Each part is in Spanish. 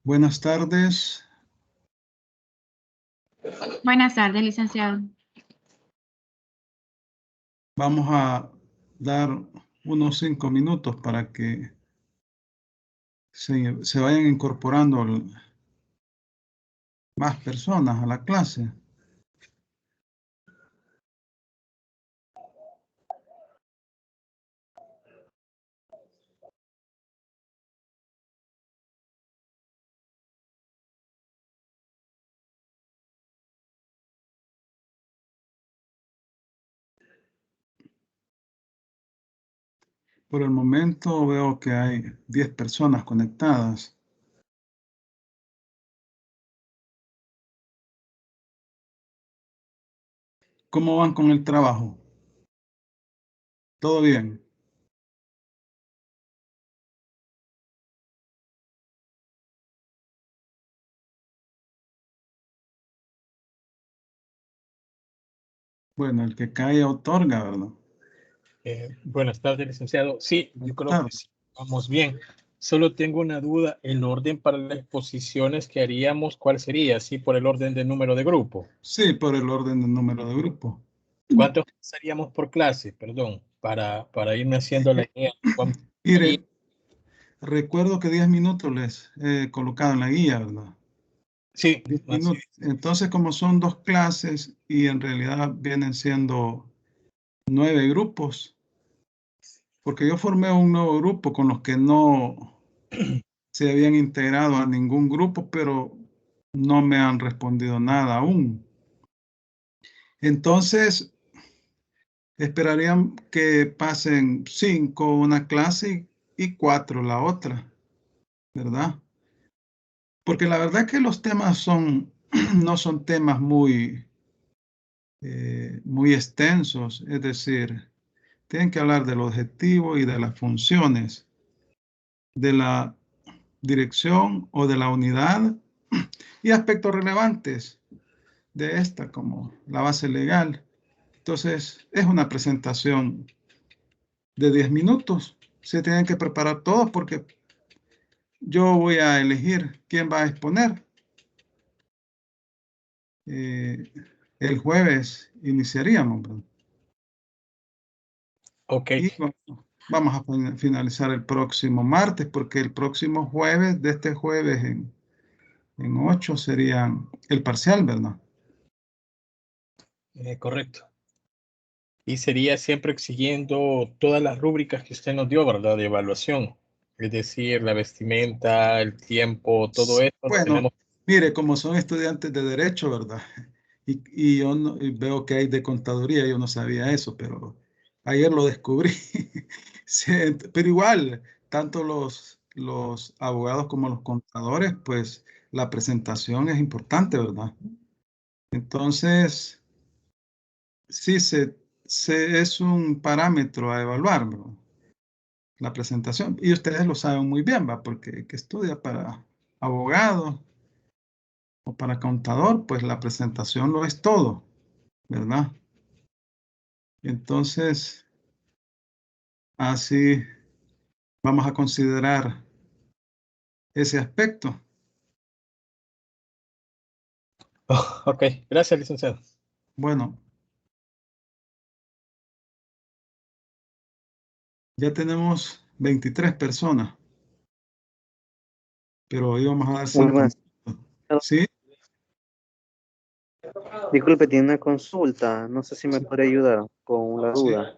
Buenas tardes. Buenas tardes, licenciado. Vamos a dar unos 5 minutos para que se vayan incorporando más personas a la clase. Por el momento veo que hay 10 personas conectadas. ¿Cómo van con el trabajo? ¿Todo bien? Bueno, el que cae otorga, ¿verdad? Buenas tardes, licenciado. Sí, yo creo Claro. que sí, vamos bien. Solo tengo una duda, el orden para las exposiciones que haríamos, ¿cuál sería? ¿Sí, por el orden del número de grupo? Sí, por el orden del número de grupo. ¿Cuántos haríamos por clase? Perdón, para irme haciendo la idea. Mire, recuerdo que 10 minutos les he colocado en la guía, ¿verdad? Sí. 10 minutos. Entonces, como son 2 clases y en realidad vienen siendo 9 grupos, porque yo formé un nuevo grupo con los que no se habían integrado a ningún grupo, pero no me han respondido nada aún. Entonces, esperarían que pasen 5 una clase y 4 la otra, ¿verdad? Porque la verdad que los temas no son temas muy extensos, es decir, tienen que hablar del objetivo y de las funciones de la dirección o de la unidad y aspectos relevantes de esta, como la base legal. Entonces, es una presentación de 10 minutos. Se tienen que preparar todos porque yo voy a elegir quién va a exponer. El jueves iniciaríamos, ¿verdad? Ok. Y vamos a finalizar el próximo martes, porque el próximo jueves, de este jueves en 8 sería el parcial, ¿verdad? Correcto. Y sería siempre siguiendo todas las rúbricas que usted nos dio, ¿verdad? De evaluación. Es decir, la vestimenta, el tiempo, todo eso. Bueno, mire, como son estudiantes de Derecho, ¿verdad? Y yo y veo que hay de Contaduría, yo no sabía eso, pero ayer lo descubrí. Sí, pero igual, tanto los abogados como los contadores, pues la presentación es importante, ¿verdad? Entonces, sí, es un parámetro a evaluar, ¿verdad? La presentación. Y ustedes lo saben muy bien, ¿va? Porque el que estudia para abogado o para contador, pues la presentación lo es todo, ¿verdad? Entonces, así vamos a considerar ese aspecto. Oh, ok, gracias, licenciado. Bueno, ya tenemos 23 personas, pero hoy vamos a dar 5 minutos. ¿Sí? Disculpe, tiene una consulta. No sé si me puede ayudar con la duda.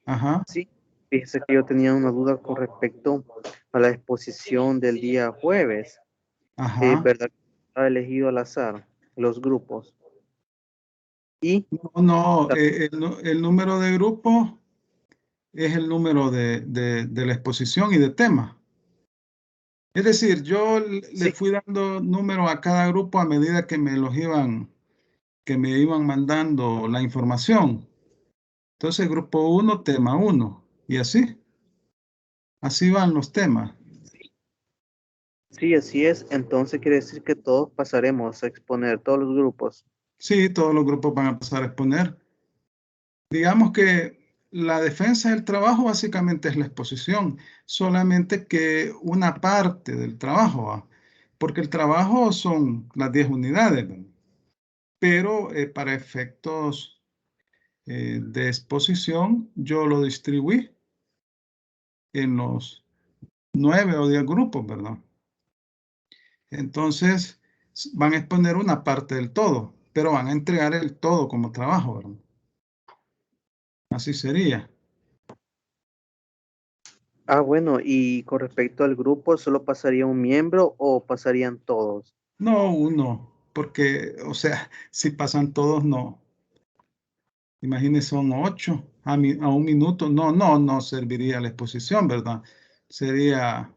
Ajá. Sí, fíjese que yo tenía una duda con respecto a la exposición del día jueves. Ajá. ¿Verdad que ha elegido al azar los grupos? Y No, el número de grupo es el número de la exposición y de tema. Es decir, yo le fui dando número a cada grupo a medida que me iban mandando la información. Entonces, grupo 1, tema 1, y así. Así van los temas. sí, así es. Entonces quiere decir que todos pasaremos a exponer, todos los grupos. Sí, todos los grupos van a pasar a exponer. Digamos que la defensa del trabajo básicamente es la exposición, solamente que una parte del trabajo, ¿va? porque el trabajo son las 10 unidades, ¿verdad? Pero para efectos de exposición, yo lo distribuí en los 9 o 10 grupos, ¿verdad? Entonces, van a exponer una parte del todo, pero van a entregar el todo como trabajo, ¿verdad? Así sería. Ah, bueno, y con respecto al grupo, ¿solo pasaría un miembro o pasarían todos? No uno, porque, o sea, si pasan todos, no. Imagínense, son 8 a un minuto. No serviría la exposición, ¿verdad? Sería,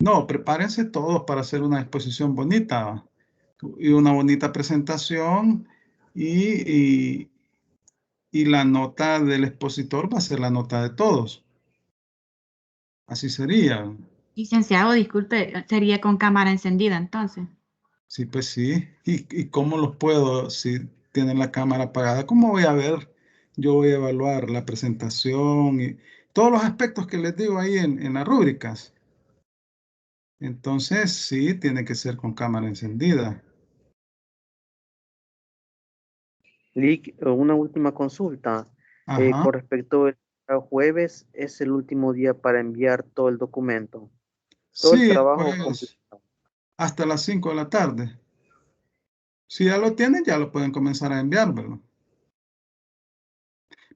no, prepárense todos para hacer una exposición bonita y una bonita presentación y la nota del expositor va a ser la nota de todos. Así sería. Licenciado, disculpe, sería con cámara encendida entonces. Sí, pues sí. ¿Y cómo los puedo si tienen la cámara apagada? ¿Cómo voy a ver? Yo voy a evaluar la presentación y todos los aspectos que les digo ahí en las rúbricas. Entonces, sí, tiene que ser con cámara encendida. Lick, una última consulta. Ajá. Con respecto al jueves, es el último día para enviar todo el documento, todo el Sí, trabajo pues completo. hasta las 5 de la tarde. Si ya lo tienen, ya lo pueden comenzar a enviar, ¿verdad?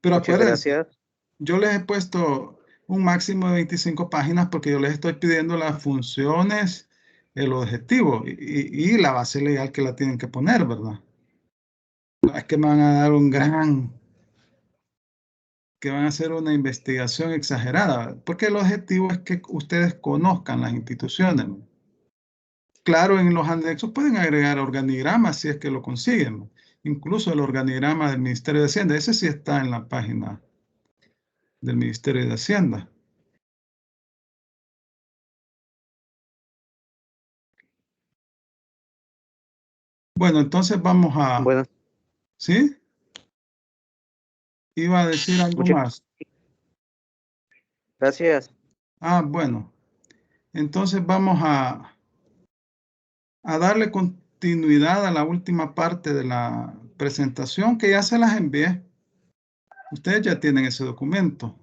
Pero Muchas acuérdense, gracias. yo les he puesto un máximo de 25 páginas porque yo les estoy pidiendo las funciones, el objetivo y la base legal que la tienen que poner, ¿verdad? No es que me van a dar que van a hacer una investigación exagerada, porque el objetivo es que ustedes conozcan las instituciones, ¿no? Claro, en los anexos pueden agregar organigramas si es que lo consiguen, ¿no? Incluso el organigrama del Ministerio de Hacienda, ese sí está en la página del Ministerio de Hacienda. Bueno, entonces vamos a... Bueno, ¿Sí? Iba a decir algo muchas más. gracias. Ah, bueno. Entonces vamos a darle continuidad a la última parte de la presentación que ya se las envié. Ustedes ya tienen ese documento.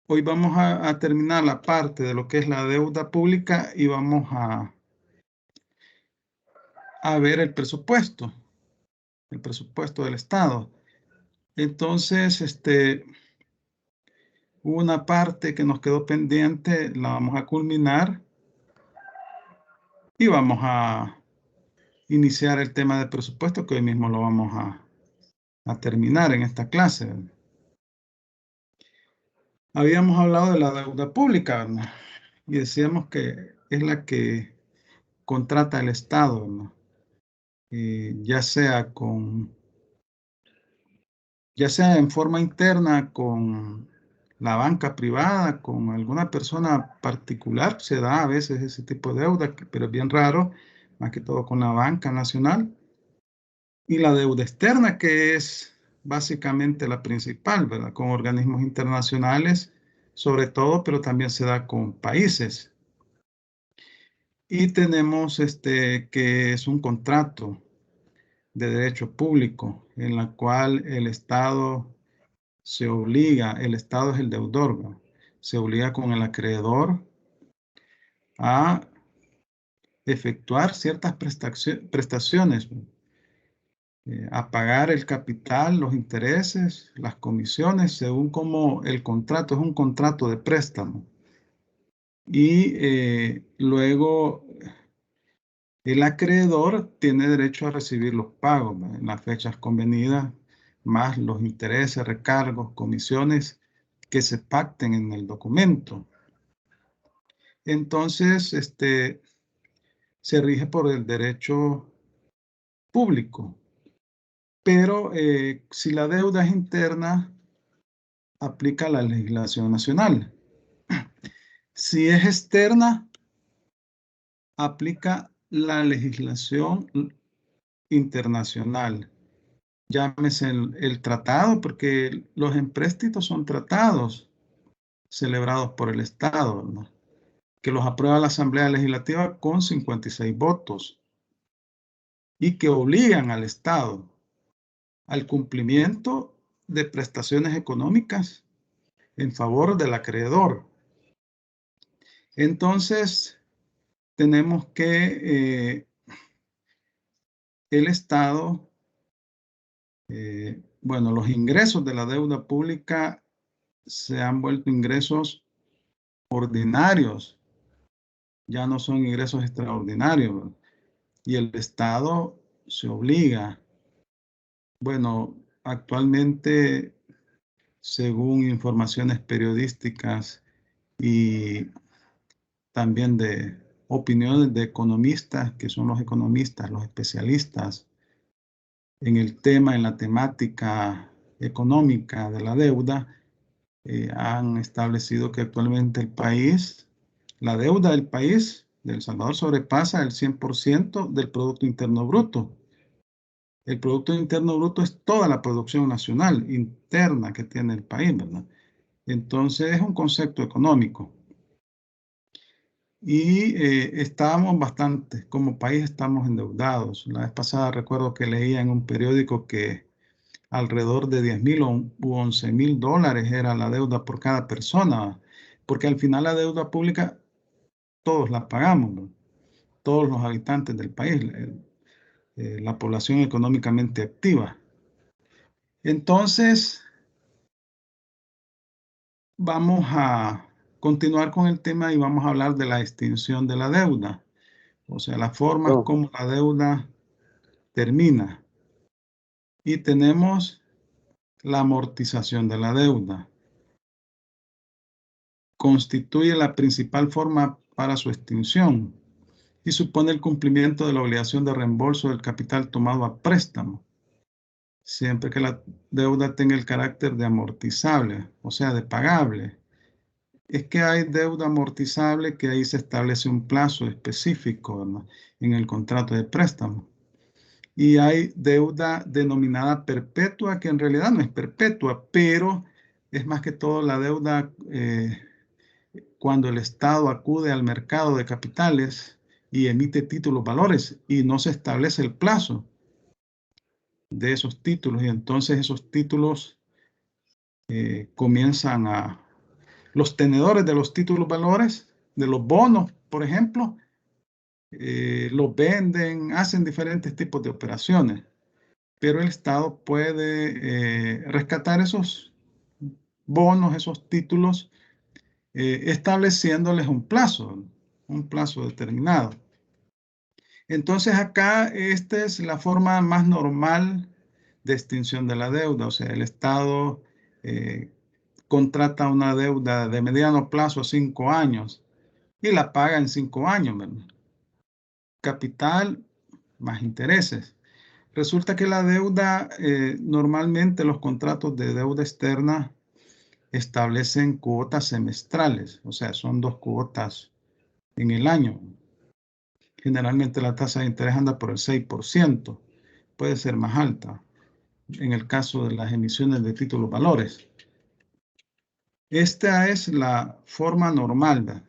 Hoy vamos a terminar la parte de lo que es la deuda pública y vamos a ver el presupuesto del Estado. Entonces, hubo una parte que nos quedó pendiente, la vamos a culminar y vamos a iniciar el tema de presupuesto que hoy mismo lo vamos a terminar en esta clase. Habíamos hablado de la deuda pública, ¿no? Y decíamos que es la que contrata el Estado, ¿no? Ya sea en forma interna con la banca privada, con alguna persona particular, se da a veces ese tipo de deuda, pero es bien raro, más que todo con la banca nacional. Y la deuda externa, que es básicamente la principal, ¿verdad? Con organismos internacionales, sobre todo, pero también se da con países. Y tenemos que es un contrato de derecho público en la cual el Estado se obliga, el Estado es el deudor, ¿verdad? Se obliga con el acreedor a efectuar ciertas prestaciones, a pagar el capital, los intereses, las comisiones, según como el contrato es un contrato de préstamo. Y luego el acreedor tiene derecho a recibir los pagos, ¿verdad? En las fechas convenidas, más los intereses, recargos, comisiones que se pacten en el documento. Entonces, se rige por el derecho público. Pero si la deuda es interna, aplica la legislación nacional. Si es externa, aplica la legislación internacional. Llámese el tratado, porque los empréstitos son tratados celebrados por el Estado, ¿no? que los aprueba la Asamblea Legislativa con 56 votos y que obligan al Estado al cumplimiento de prestaciones económicas en favor del acreedor. Entonces, tenemos que el Estado, bueno, los ingresos de la deuda pública se han vuelto ingresos ordinarios, ya no son ingresos extraordinarios, y el Estado se obliga. Bueno, actualmente, según informaciones periodísticas y también de opiniones de economistas, que son los economistas, los especialistas en el tema, en la temática económica de la deuda, han establecido que actualmente el país, la deuda del país de El Salvador sobrepasa el 100% del Producto Interno Bruto. El Producto Interno Bruto es toda la producción nacional interna que tiene el país, ¿verdad? Entonces es un concepto económico. Y estamos bastante, como país estamos endeudados. La vez pasada recuerdo que leía en un periódico que alrededor de 10,000 u 11,000 dólares era la deuda por cada persona, porque al final la deuda pública todos la pagamos, ¿no? Todos los habitantes del país, la población económicamente activa. Entonces, vamos a continuar con el tema y vamos a hablar de la extinción de la deuda, o sea, las formas como la deuda termina. Y tenemos la amortización de la deuda. Constituye la principal forma para su extinción y supone el cumplimiento de la obligación de reembolso del capital tomado a préstamo, siempre que la deuda tenga el carácter de amortizable, o sea, de pagable. Es que hay deuda amortizable que ahí se establece un plazo específico, ¿no?, en el contrato de préstamo. Y hay deuda denominada perpetua, que en realidad no es perpetua, pero es más que todo la deuda cuando el Estado acude al mercado de capitales y emite títulos valores y no se establece el plazo de esos títulos. Y entonces esos títulos comienzan a... Los tenedores de los títulos valores, de los bonos, por ejemplo, los venden, hacen diferentes tipos de operaciones. Pero el Estado puede rescatar esos bonos, esos títulos, estableciéndoles un plazo determinado. Entonces acá esta es la forma más normal de extinción de la deuda, o sea, el Estado contrata una deuda de mediano plazo, 5 años, y la paga en 5 años, ¿verdad? Capital más intereses. Resulta que la deuda, normalmente los contratos de deuda externa establecen cuotas semestrales, o sea, son 2 cuotas en el año. Generalmente la tasa de interés anda por el 6%, puede ser más alta en el caso de las emisiones de títulos valores. Esta es la forma normal, ¿verdad?,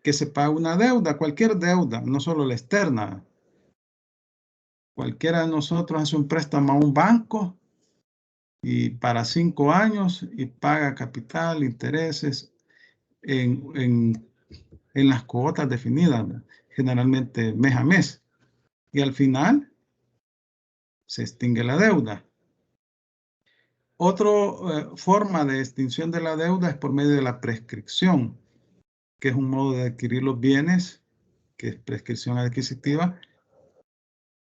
que se paga una deuda, cualquier deuda, no solo la externa. Cualquiera de nosotros hace un préstamo a un banco y para 5 años y paga capital, intereses en las cuotas definidas, ¿verdad?, generalmente mes a mes. Y al final se extingue la deuda. Otra forma de extinción de la deuda es por medio de la prescripción, que es un modo de adquirir los bienes, que es prescripción adquisitiva,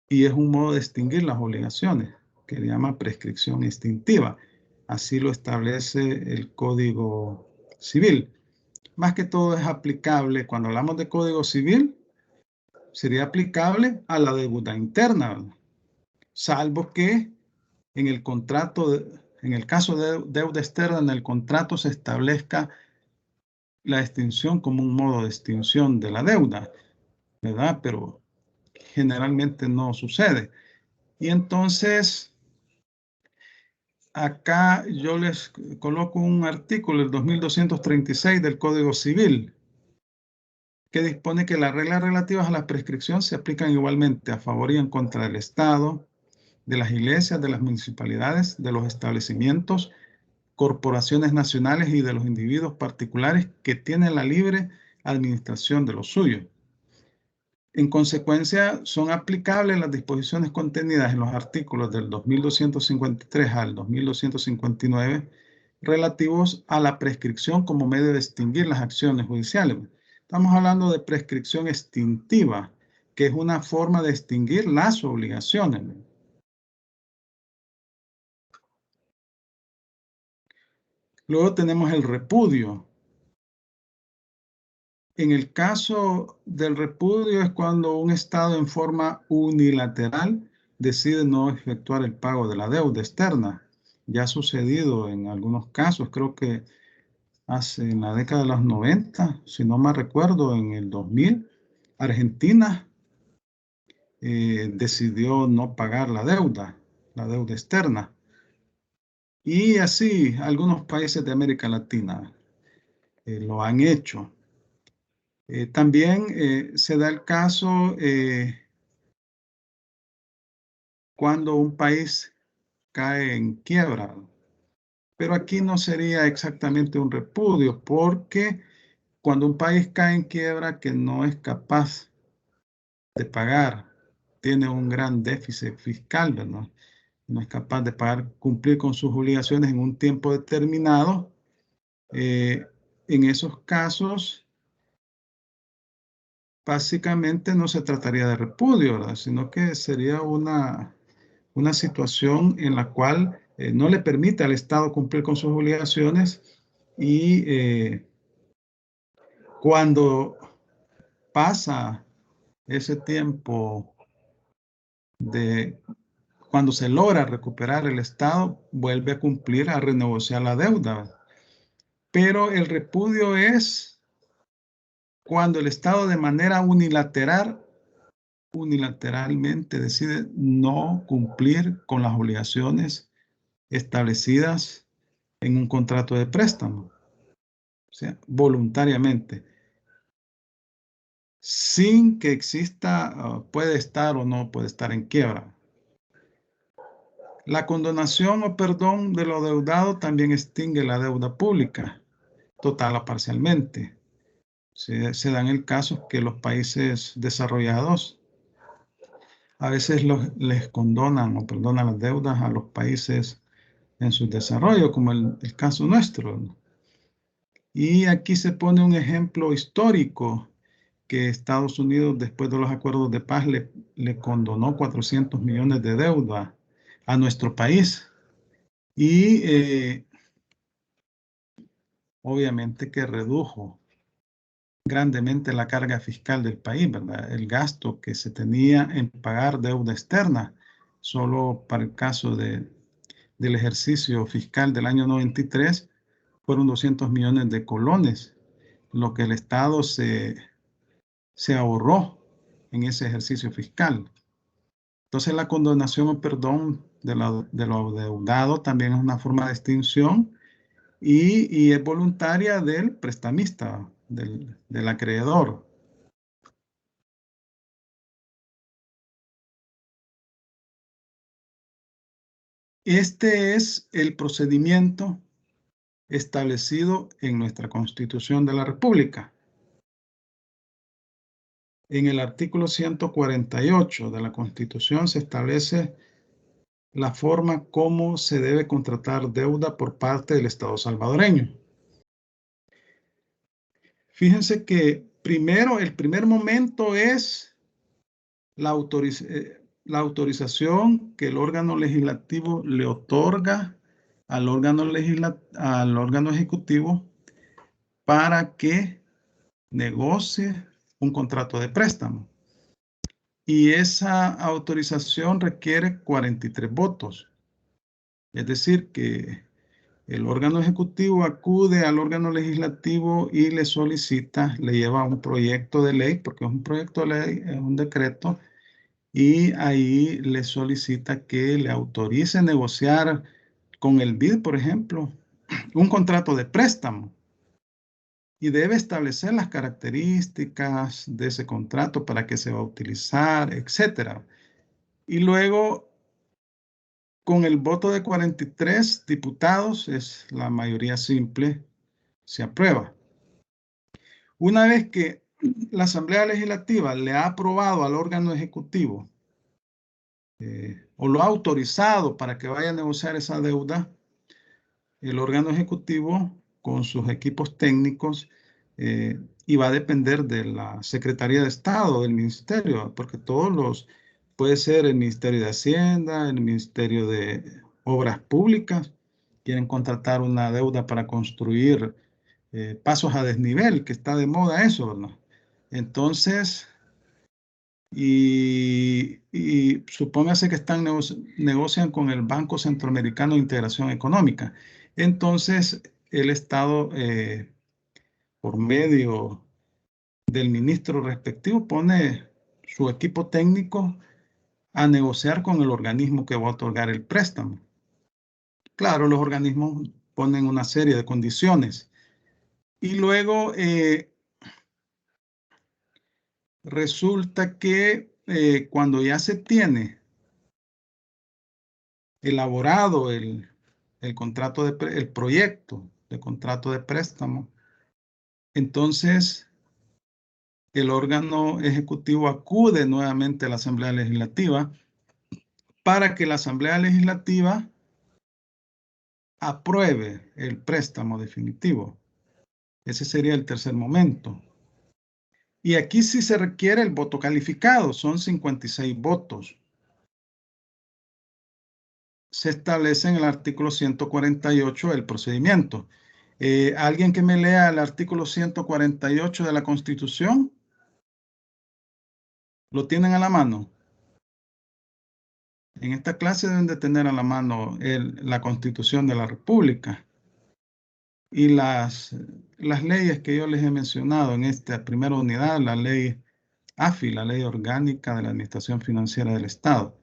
y es un modo de extinguir las obligaciones, que se llama prescripción extintiva. Así lo establece el Código Civil. Más que todo es aplicable, cuando hablamos de Código Civil, sería aplicable a la deuda interna, ¿verdad?, salvo que en el contrato, en el caso de deuda externa, en el contrato se establezca la extinción como un modo de extinción de la deuda, ¿verdad? Pero generalmente no sucede. Y entonces, acá yo les coloco un artículo, el 2236 del Código Civil, que dispone que las reglas relativas a la prescripción se aplican igualmente a favor y en contra del Estado, de las iglesias, de las municipalidades, de los establecimientos, corporaciones nacionales y de los individuos particulares que tienen la libre administración de lo suyo. En consecuencia, son aplicables las disposiciones contenidas en los artículos del 2253 al 2259 relativos a la prescripción como medio de extinguir las acciones judiciales. Estamos hablando de prescripción extintiva, que es una forma de extinguir las obligaciones. Luego tenemos el repudio. En el caso del repudio es cuando un Estado en forma unilateral decide no efectuar el pago de la deuda externa. Ya ha sucedido en algunos casos, creo que en la década de los 90, si no me recuerdo, en el 2000, Argentina decidió no pagar la deuda externa. Y así algunos países de América Latina lo han hecho. También se da el caso cuando un país cae en quiebra, pero aquí no sería exactamente un repudio, porque cuando un país cae en quiebra que no es capaz de pagar, tiene un gran déficit fiscal, ¿verdad? No es capaz de pagar, cumplir con sus obligaciones en un tiempo determinado, en esos casos básicamente no se trataría de repudio, ¿verdad? Sino que sería una situación en la cual no le permite al Estado cumplir con sus obligaciones y cuando pasa ese tiempo cuando se logra recuperar el Estado, vuelve a cumplir, a renegociar la deuda. Pero el repudio es cuando el Estado de manera unilateralmente decide no cumplir con las obligaciones establecidas en un contrato de préstamo, o sea, voluntariamente, sin que exista, puede estar o no puede estar en quiebra. La condonación o perdón de lo deudado también extingue la deuda pública, total o parcialmente. Se dan el caso que los países desarrollados a veces les condonan o perdonan las deudas a los países en su desarrollo, como el caso nuestro, ¿no? Y aquí se pone un ejemplo histórico que Estados Unidos, después de los acuerdos de paz, le condonó 400 millones de deuda a nuestro país. Y obviamente que redujo grandemente la carga fiscal del país, ¿verdad? El gasto que se tenía en pagar deuda externa, solo para el caso del ejercicio fiscal del año 93, fueron 200 millones de colones, lo que el Estado se ahorró en ese ejercicio fiscal. Entonces la condonación o perdón de lo adeudado también es una forma de extinción y es voluntaria del prestamista, del acreedor. Este es el procedimiento establecido en nuestra Constitución de la República. En el artículo 148 de la Constitución se establece la forma como se debe contratar deuda por parte del Estado salvadoreño. Fíjense que primero, el primer momento es la autorización que el órgano legislativo le otorga al órgano ejecutivo para que negocie un contrato de préstamo. Y esa autorización requiere 43 votos. Es decir, que el órgano ejecutivo acude al órgano legislativo y le solicita, le lleva un proyecto de ley, porque es un proyecto de ley, es un decreto, y ahí le solicita que le autorice negociar con el BID, por ejemplo, un contrato de préstamo y debe establecer las características de ese contrato, para qué se va a utilizar, etcétera. Y luego, con el voto de 43 diputados, es la mayoría simple, se aprueba. Una vez que la Asamblea Legislativa le ha aprobado al órgano ejecutivo o lo ha autorizado para que vaya a negociar esa deuda, el órgano ejecutivo con sus equipos técnicos y va a depender de la Secretaría de Estado, del Ministerio, porque puede ser el Ministerio de Hacienda, el Ministerio de Obras Públicas, quieren contratar una deuda para construir pasos a desnivel, que está de moda eso, ¿no? Entonces, y supóngase que negocian con el Banco Centroamericano de Integración Económica. Entonces, el Estado, por medio del ministro respectivo, pone su equipo técnico a negociar con el organismo que va a otorgar el préstamo. Claro, los organismos ponen una serie de condiciones. Y luego resulta que cuando ya se tiene elaborado el proyecto de contrato de préstamo, entonces el órgano ejecutivo acude nuevamente a la Asamblea Legislativa para que la Asamblea Legislativa apruebe el préstamo definitivo. Ese sería el tercer momento. Y aquí sí se requiere el voto calificado, son 56 votos. Se establece en el artículo 148 del procedimiento. ¿Alguien que me lea el artículo 148 de la Constitución? ¿Lo tienen a la mano? En esta clase deben de tener a la mano la Constitución de la República y las leyes que yo les he mencionado en esta primera unidad, la ley AFI, la Ley Orgánica de la Administración Financiera del Estado.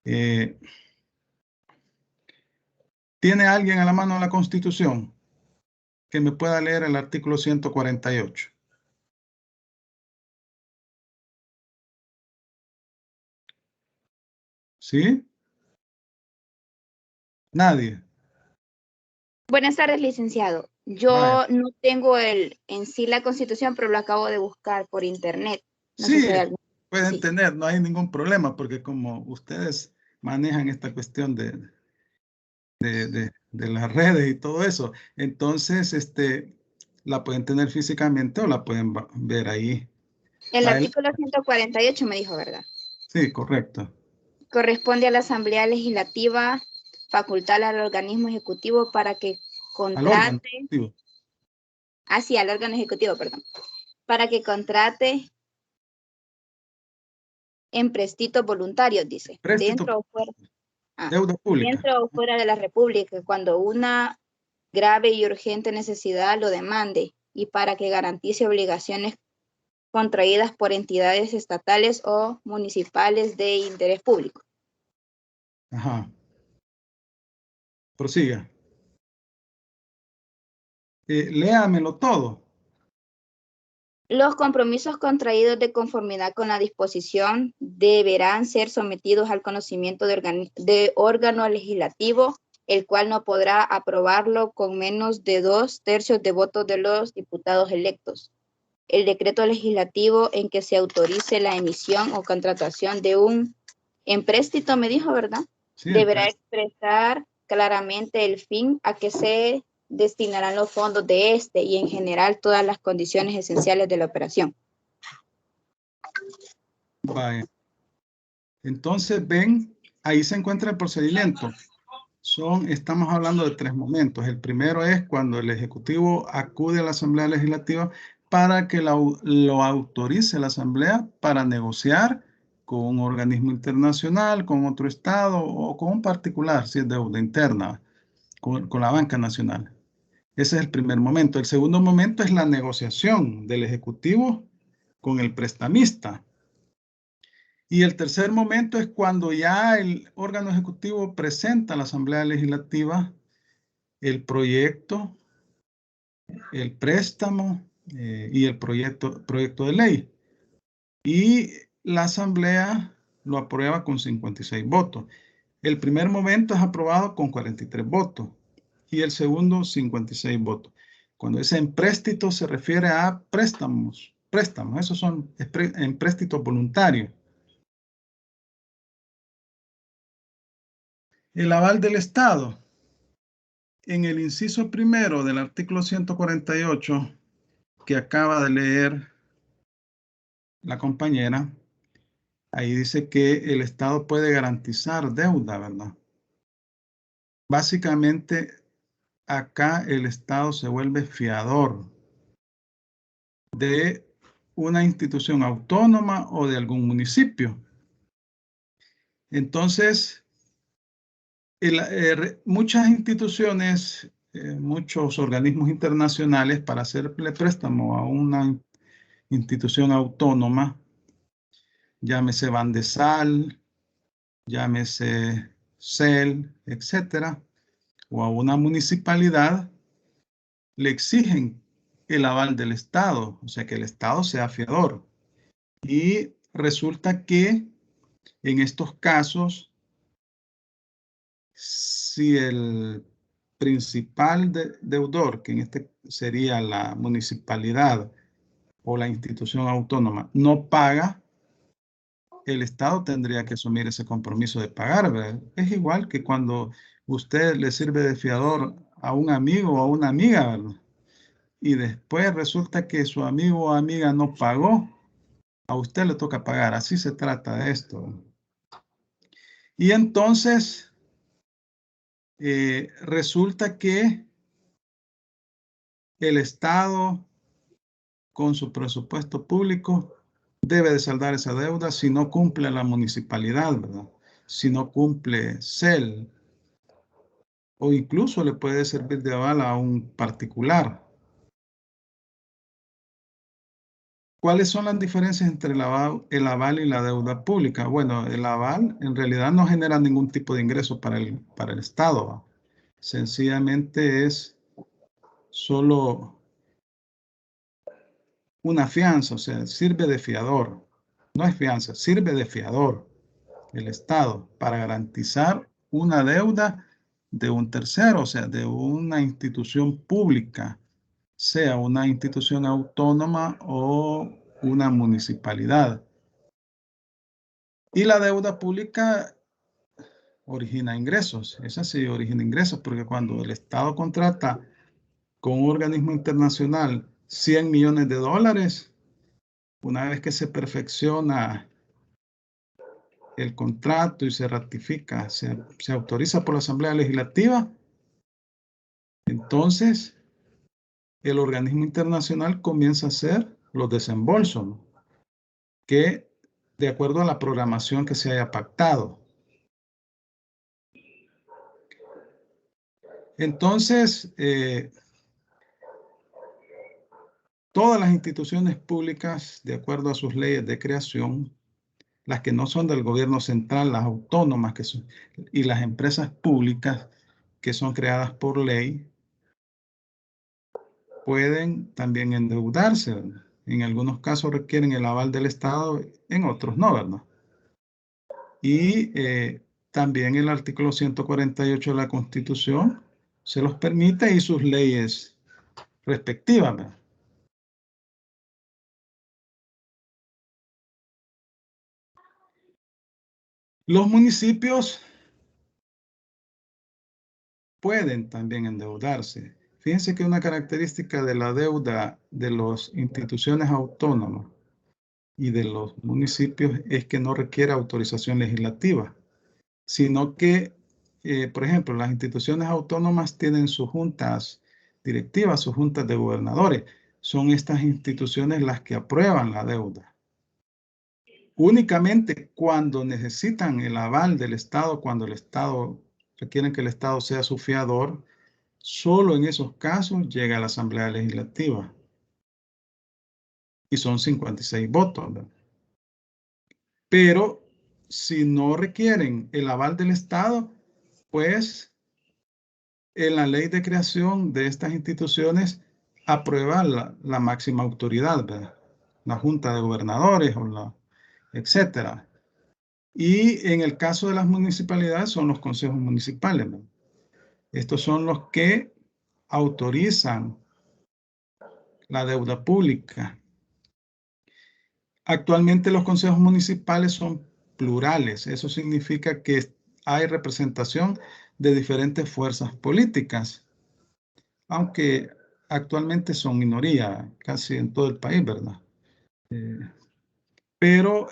¿Tiene alguien a la mano la Constitución que me pueda leer el artículo 148? ¿Sí? Nadie. Buenas tardes, licenciado. Yo Vale. no tengo en sí la Constitución, pero lo acabo de buscar por internet. No sé Sí, si hay algún... pueden sí. tener, no hay ningún problema, porque como ustedes manejan esta cuestión de las redes y todo eso, entonces la pueden tener físicamente o la pueden ver ahí. El artículo 148 me dijo, ¿verdad? Sí, correcto. Corresponde a la Asamblea Legislativa facultar al organismo ejecutivo para que contrate... al órgano ejecutivo, perdón. Para que contrate en préstitos voluntarios, dice. Dentro o fuera. Deuda pública. Dentro o fuera de la República, cuando una grave y urgente necesidad lo demande, y para que garantice obligaciones contraídas por entidades estatales o municipales de interés público. Ajá. Prosiga. Léamelo todo. Los compromisos contraídos de conformidad con la disposición deberán ser sometidos al conocimiento de órgano legislativo, el cual no podrá aprobarlo con menos de 2/3 de votos de los diputados electos. El decreto legislativo en que se autorice la emisión o contratación de un empréstito, me dijo, ¿verdad? Sí, deberá expresar claramente el fin a que se destinarán los fondos de este y en general todas las condiciones esenciales de la operación. Vale. Entonces, ven, ahí se encuentra el procedimiento. Estamos hablando de 3 momentos. El primero es cuando el Ejecutivo acude a la Asamblea Legislativa para que lo autorice la Asamblea para negociar con un organismo internacional, con otro Estado o con un particular, si es deuda interna, con la banca nacional. Ese es el primer momento. El segundo momento es la negociación del Ejecutivo con el prestamista. Y el tercer momento es cuando ya el órgano ejecutivo presenta a la Asamblea Legislativa el proyecto, el préstamo y el proyecto de ley. Y la Asamblea lo aprueba con 56 votos. El primer momento es aprobado con 43 votos y el segundo 56 votos. Cuando es empréstito se refiere a préstamos. Esos son empréstitos voluntarios. El aval del Estado. En el inciso primero del artículo 148 que acaba de leer la compañera, ahí dice que el Estado puede garantizar deuda, ¿verdad? Básicamente, acá el Estado se vuelve fiador de una institución autónoma o de algún municipio. Entonces, muchas instituciones, muchos organismos internacionales, para hacerle préstamo a una institución autónoma, llámese Bandesal, llámese CEL, etcétera, o a una municipalidad, le exigen el aval del Estado, o sea, que el Estado sea fiador. Y resulta que en estos casos, si el principal deudor, que en este sería la municipalidad o la institución autónoma, no paga, el Estado tendría que asumir ese compromiso de pagar, ¿verdad? Es igual que cuando usted le sirve de fiador a un amigo o a una amiga, ¿verdad? Y después resulta que su amigo o amiga no pagó, a usted le toca pagar. Así se trata de esto. Y entonces resulta que el Estado, con su presupuesto público, debe de saldar esa deuda si no cumple la municipalidad, ¿verdad? Si no cumple CEL, o incluso le puede servir de aval a un particular. ¿Cuáles son las diferencias entre el aval y la deuda pública? Bueno, el aval en realidad no genera ningún tipo de ingreso para el Estado, ¿va? Sencillamente es solo una fianza, o sea, sirve de fiador. No es fianza, sirve de fiador el Estado para garantizar una deuda de un tercero, o sea, de una institución pública, sea una institución autónoma o una municipalidad. Y la deuda pública origina ingresos. Esa sí origina ingresos, porque cuando el Estado contrata con un organismo internacional 100 millones de dólares, una vez que se perfecciona el contrato y se ratifica, se autoriza por la Asamblea Legislativa, entonces el organismo internacional comienza a hacer los desembolsos, ¿no? Que de acuerdo a la programación que se haya pactado. Entonces, todas las instituciones públicas, de acuerdo a sus leyes de creación, las que no son del gobierno central, las autónomas y las empresas públicas que son creadas por ley, pueden también endeudarse, ¿verdad? En algunos casos requieren el aval del Estado, en otros no, ¿verdad? Y también el artículo 148 de la Constitución se los permite y sus leyes respectivas, ¿verdad? Los municipios pueden también endeudarse. Fíjense que una característica de la deuda de las instituciones autónomas y de los municipios es que no requiere autorización legislativa, sino que, por ejemplo, las instituciones autónomas tienen sus juntas directivas, sus juntas de gobernadores. Son estas instituciones las que aprueban la deuda. Únicamente cuando necesitan el aval del Estado, cuando el Estado requieren que el Estado sea su fiador, solo en esos casos llega a la Asamblea Legislativa. Y son 56 votos, ¿verdad? Pero si no requieren el aval del Estado, pues en la ley de creación de estas instituciones aprueba la máxima autoridad, ¿verdad? La Junta de Gobernadores o etcétera. Y en el caso de las municipalidades son los consejos municipales, ¿verdad? Estos son los que autorizan la deuda pública. Actualmente los consejos municipales son plurales. Eso significa que hay representación de diferentes fuerzas políticas, aunque actualmente son minoría casi en todo el país, ¿verdad? Pero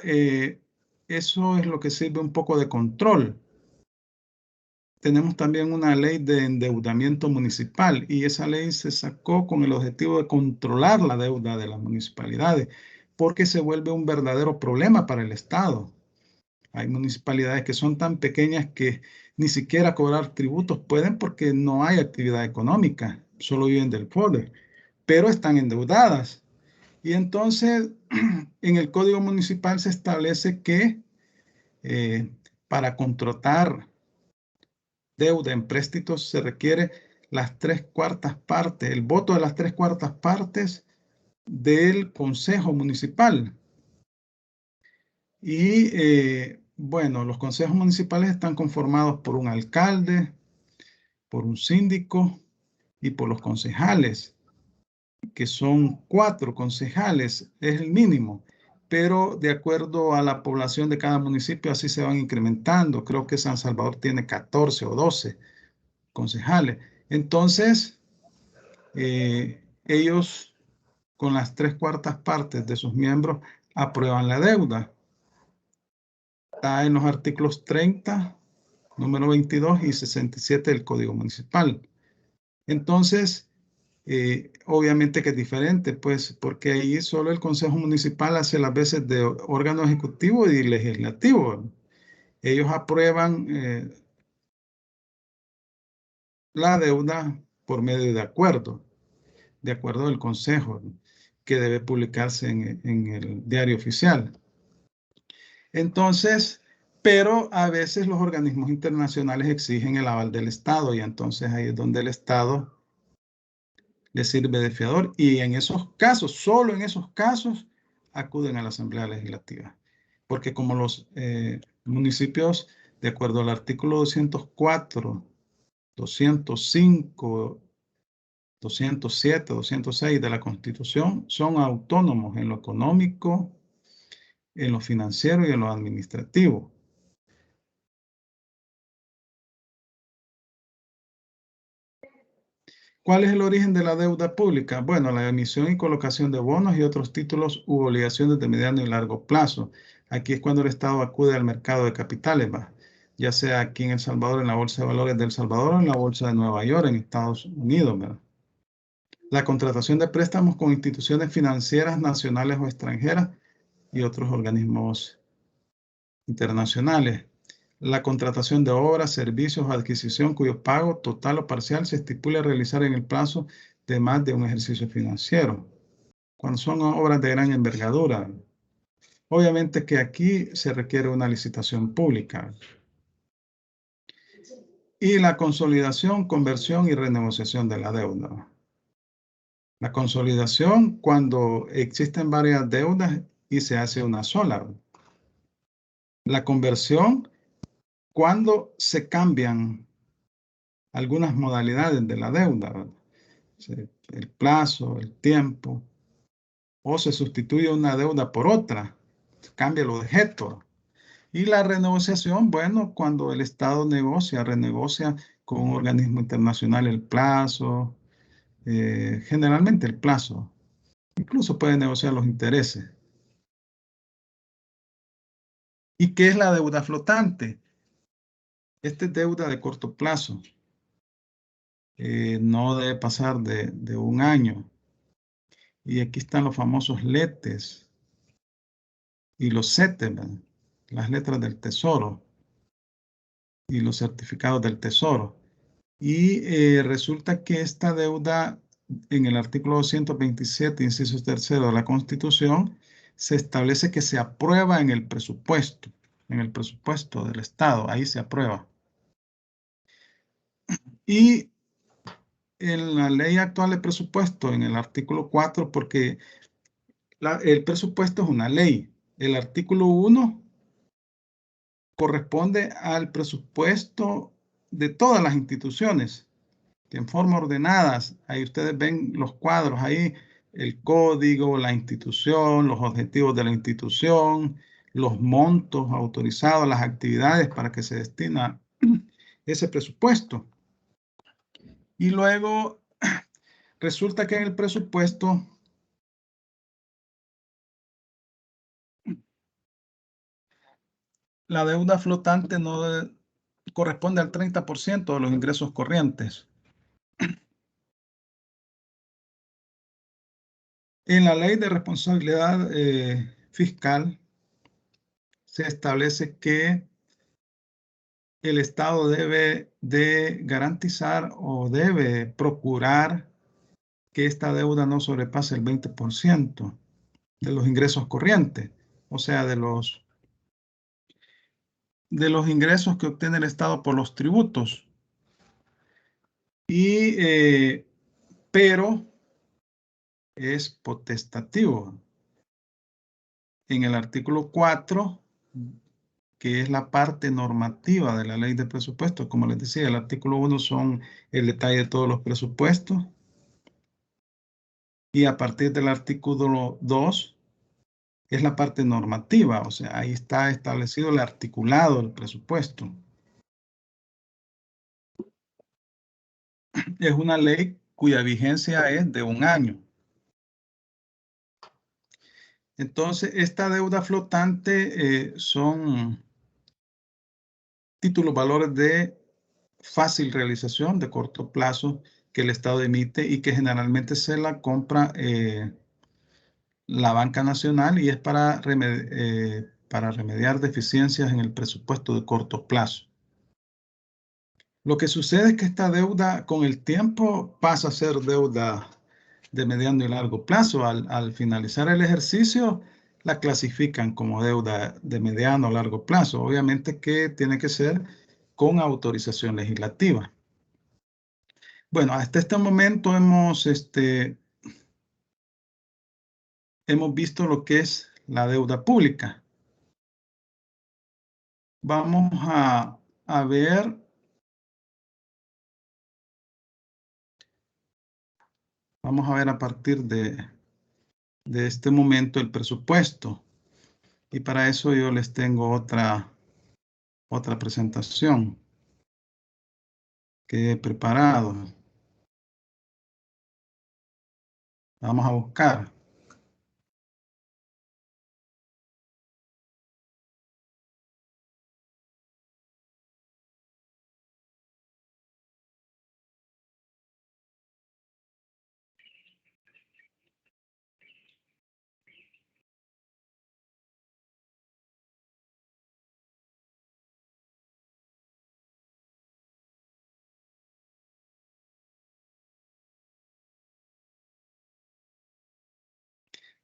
eso es lo que sirve un poco de control. Tenemos también una ley de endeudamiento municipal y esa ley se sacó con el objetivo de controlar la deuda de las municipalidades porque se vuelve un verdadero problema para el Estado. Hay municipalidades que son tan pequeñas que ni siquiera cobrar tributos pueden porque no hay actividad económica, solo viven del FODE, pero están endeudadas. Y entonces en el Código Municipal se establece que para contratar deuda, empréstitos, se requiere las 3/4 partes, el voto de las 3/4 partes del Consejo Municipal. Y bueno, los consejos municipales están conformados por un alcalde, por un síndico y por los concejales, que son 4 concejales, es el mínimo, pero de acuerdo a la población de cada municipio así se van incrementando. Creo que San Salvador tiene 14 o 12 concejales. Entonces, ellos con las 3/4 partes de sus miembros aprueban la deuda. Está en los artículos 30, número 22 y 67 del Código Municipal. Entonces, obviamente que es diferente, pues, porque ahí solo el Consejo Municipal hace las veces de órgano ejecutivo y legislativo. Ellos aprueban la deuda por medio de acuerdo del Consejo, que debe publicarse en el diario oficial. Entonces, pero a veces los organismos internacionales exigen el aval del Estado y entonces ahí es donde el Estado le sirve de fiador y en esos casos, solo en esos casos, acuden a la Asamblea Legislativa. Porque como los municipios, de acuerdo al artículo 204, 205, 207, 206 de la Constitución, son autónomos en lo económico, en lo financiero y en lo administrativo. ¿Cuál es el origen de la deuda pública? Bueno, la emisión y colocación de bonos y otros títulos u obligaciones de mediano y largo plazo. Aquí es cuando el Estado acude al mercado de capitales, ya sea aquí en El Salvador, en la Bolsa de Valores de El Salvador o en la Bolsa de Nueva York, en Estados Unidos, ¿verdad? La contratación de préstamos con instituciones financieras nacionales o extranjeras y otros organismos internacionales. La contratación de obras, servicios o adquisición cuyo pago total o parcial se estipula realizar en el plazo de más de un ejercicio financiero. Cuando son obras de gran envergadura. Obviamente que aquí se requiere una licitación pública. Y la consolidación, conversión y renegociación de la deuda. La consolidación cuando existen varias deudas y se hace una sola. La conversión cuando se cambian algunas modalidades de la deuda, ¿verdad? El plazo, el tiempo, o se sustituye una deuda por otra, se cambia el objeto. Y la renegociación, bueno, cuando el Estado renegocia con un organismo internacional el plazo, generalmente el plazo, incluso puede negociar los intereses. ¿Y qué es la deuda flotante? Esta es deuda de corto plazo. No debe pasar de un año. Y aquí están los famosos letes y los CETES, las letras del tesoro y los certificados del tesoro. Y resulta que esta deuda en el artículo 227, inciso 3 de la Constitución, se establece que se aprueba en el presupuesto del Estado, ahí se aprueba. Y en la ley actual de presupuesto, en el artículo 4, porque el presupuesto es una ley. El artículo 1 corresponde al presupuesto de todas las instituciones, que en forma ordenadas, ahí ustedes ven los cuadros, ahí el código, la institución, los objetivos de la institución, los montos autorizados, las actividades para que se destina ese presupuesto. Y luego resulta que en el presupuesto la deuda flotante no corresponde al 30% de los ingresos corrientes. En la ley de responsabilidad fiscal se establece que el Estado debe de garantizar o debe procurar que esta deuda no sobrepase el 20% de los ingresos corrientes, o sea, de los ingresos que obtiene el Estado por los tributos. Pero es potestativo. En el artículo 4, que es la parte normativa de la ley de presupuestos, como les decía, el artículo 1 son el detalle de todos los presupuestos. Y a partir del artículo 2 es la parte normativa, o sea, ahí está establecido el articulado del presupuesto. Es una ley cuya vigencia es de 1 año. Entonces, esta deuda flotante son títulos, valores de fácil realización de corto plazo que el Estado emite y que generalmente se la compra la banca nacional y es para remediar deficiencias en el presupuesto de corto plazo. Lo que sucede es que esta deuda con el tiempo pasa a ser deuda de mediano y largo plazo. Al finalizar el ejercicio, la clasifican como deuda de mediano o largo plazo. Obviamente que tiene que ser con autorización legislativa. Bueno, hasta este momento hemos visto lo que es la deuda pública. Vamos a ver a partir de este momento el presupuesto. Y para eso yo les tengo otra presentación que he preparado. Vamos a buscar.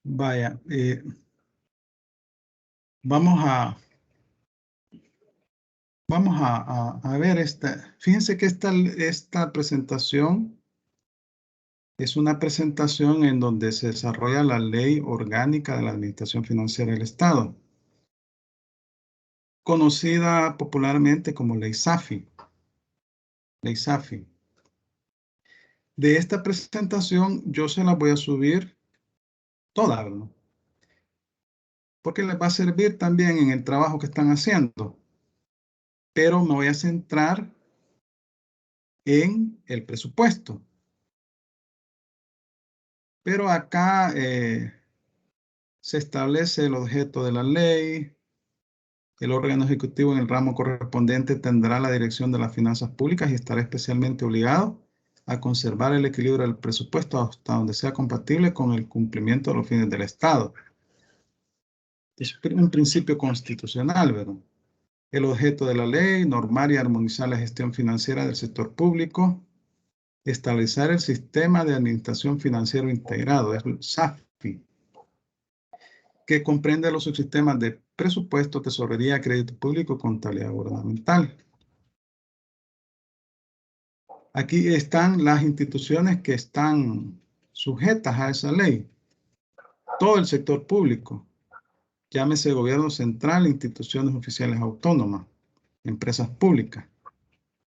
Vaya, vamos a ver esta. Fíjense que esta presentación es una presentación en donde se desarrolla la Ley Orgánica de la Administración Financiera del Estado, conocida popularmente como Ley SAFI. Ley SAFI. De esta presentación yo se la voy a subir toda, ¿no? Porque les va a servir también en el trabajo que están haciendo. Pero me voy a centrar en el presupuesto. Pero acá se establece el objeto de la ley. El órgano ejecutivo en el ramo correspondiente tendrá la dirección de las finanzas públicas y estará especialmente obligado a conservar el equilibrio del presupuesto hasta donde sea compatible con el cumplimiento de los fines del Estado. Es un principio constitucional, ¿verdad? El objeto de la ley, normar y armonizar la gestión financiera del sector público, establecer el sistema de administración financiero integrado, es el SAFI. que comprende los subsistemas de presupuesto, tesorería, crédito público y contabilidad gubernamental. Aquí están las instituciones que están sujetas a esa ley. Todo el sector público, llámese gobierno central, instituciones oficiales autónomas, empresas públicas,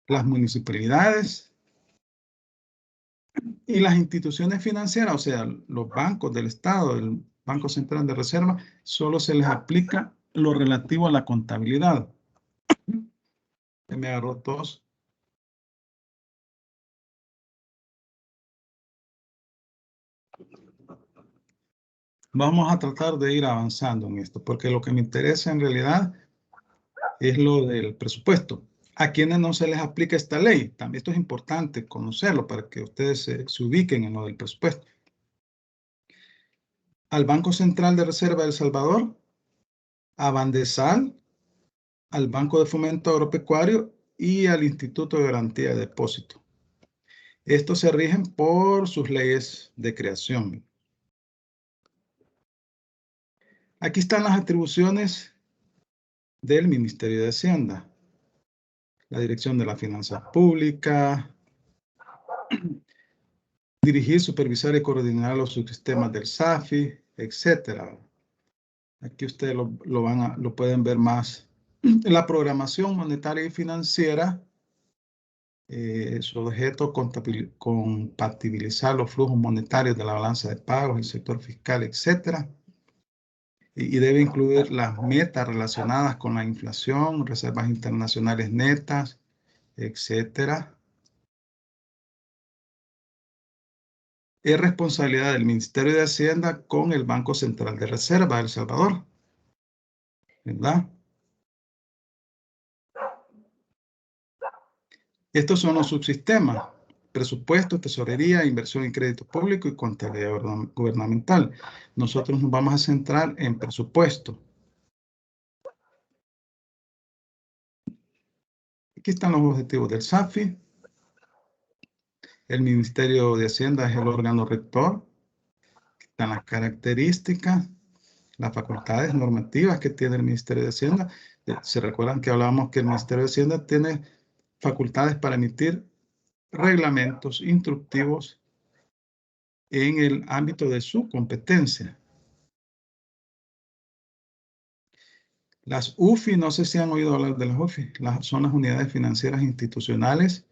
las municipalidades y las instituciones financieras, o sea, los bancos del Estado, el Banco Central de Reserva, solo se les aplica lo relativo a la contabilidad. Me agarró tos. Vamos a tratar de ir avanzando en esto, porque lo que me interesa en realidad es lo del presupuesto. A quienes no se les aplica esta ley, también esto es importante conocerlo para que ustedes se ubiquen en lo del presupuesto. Al Banco Central de Reserva de El Salvador, a Bandesal, al Banco de Fomento Agropecuario y al Instituto de Garantía de Depósito. Estos se rigen por sus leyes de creación. Aquí están las atribuciones del Ministerio de Hacienda. La Dirección de las Finanzas Públicas, dirigir, supervisar y coordinar los subsistemas del SAFI, etc. Aquí ustedes lo pueden ver más. La programación monetaria y financiera, su objeto, compatibilizar los flujos monetarios de la balanza de pagos, el sector fiscal, etc. Y debe incluir las metas relacionadas con la inflación, reservas internacionales netas, etc. Es responsabilidad del Ministerio de Hacienda con el Banco Central de Reserva de El Salvador, ¿verdad? Estos son los subsistemas: presupuesto, tesorería, inversión en crédito público y contabilidad gubernamental. Nosotros nos vamos a centrar en presupuesto. Aquí están los objetivos del SAFI. El Ministerio de Hacienda es el órgano rector. Aquí están las características, las facultades normativas que tiene el Ministerio de Hacienda. Se recuerdan que hablábamos que el Ministerio de Hacienda tiene facultades para emitir reglamentos instructivos en el ámbito de su competencia. Las UFI, no sé si han oído hablar de las UFI, son las unidades financieras institucionales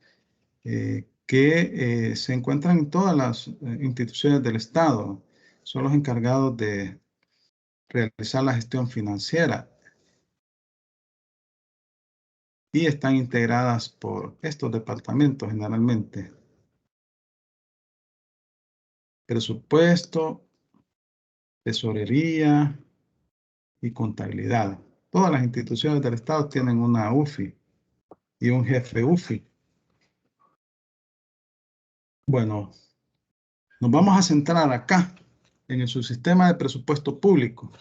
que se encuentran en todas las instituciones del Estado. Son los encargados de realizar la gestión financiera y están integradas por estos departamentos generalmente: presupuesto, tesorería y contabilidad. Todas las instituciones del Estado tienen una UFI y un jefe UFI. Bueno, nos vamos a centrar acá en el subsistema de presupuesto público.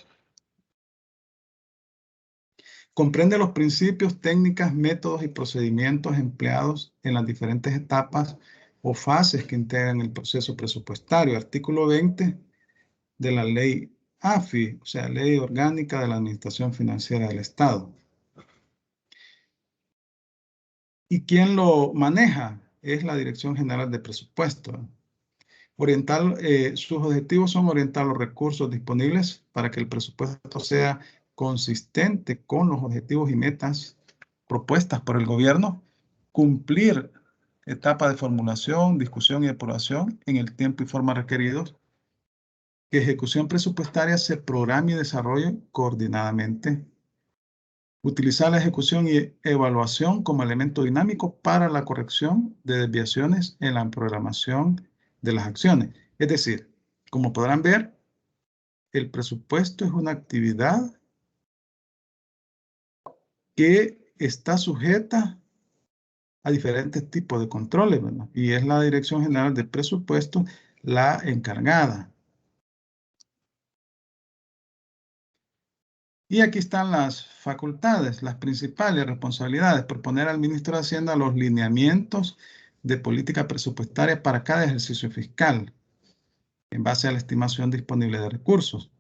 Comprende los principios, técnicas, métodos y procedimientos empleados en las diferentes etapas o fases que integran el proceso presupuestario. Artículo 20 de la ley AFI, o sea, Ley Orgánica de la Administración Financiera del Estado. ¿Y quién lo maneja? Es la Dirección General de Presupuesto. Sus objetivos son orientar los recursos disponibles para que el presupuesto sea consistente con los objetivos y metas propuestas por el gobierno, cumplir etapa de formulación, discusión y aprobación en el tiempo y forma requeridos, que ejecución presupuestaria se programe y desarrolle coordinadamente, utilizar la ejecución y evaluación como elemento dinámico para la corrección de desviaciones en la programación de las acciones. Es decir, como podrán ver, el presupuesto es una actividad que está sujeta a diferentes tipos de controles, ¿verdad? Y es la Dirección General de Presupuesto la encargada. Y aquí están las facultades, las principales responsabilidades: proponer al ministro de Hacienda los lineamientos de política presupuestaria para cada ejercicio fiscal, en base a la estimación disponible de recursos.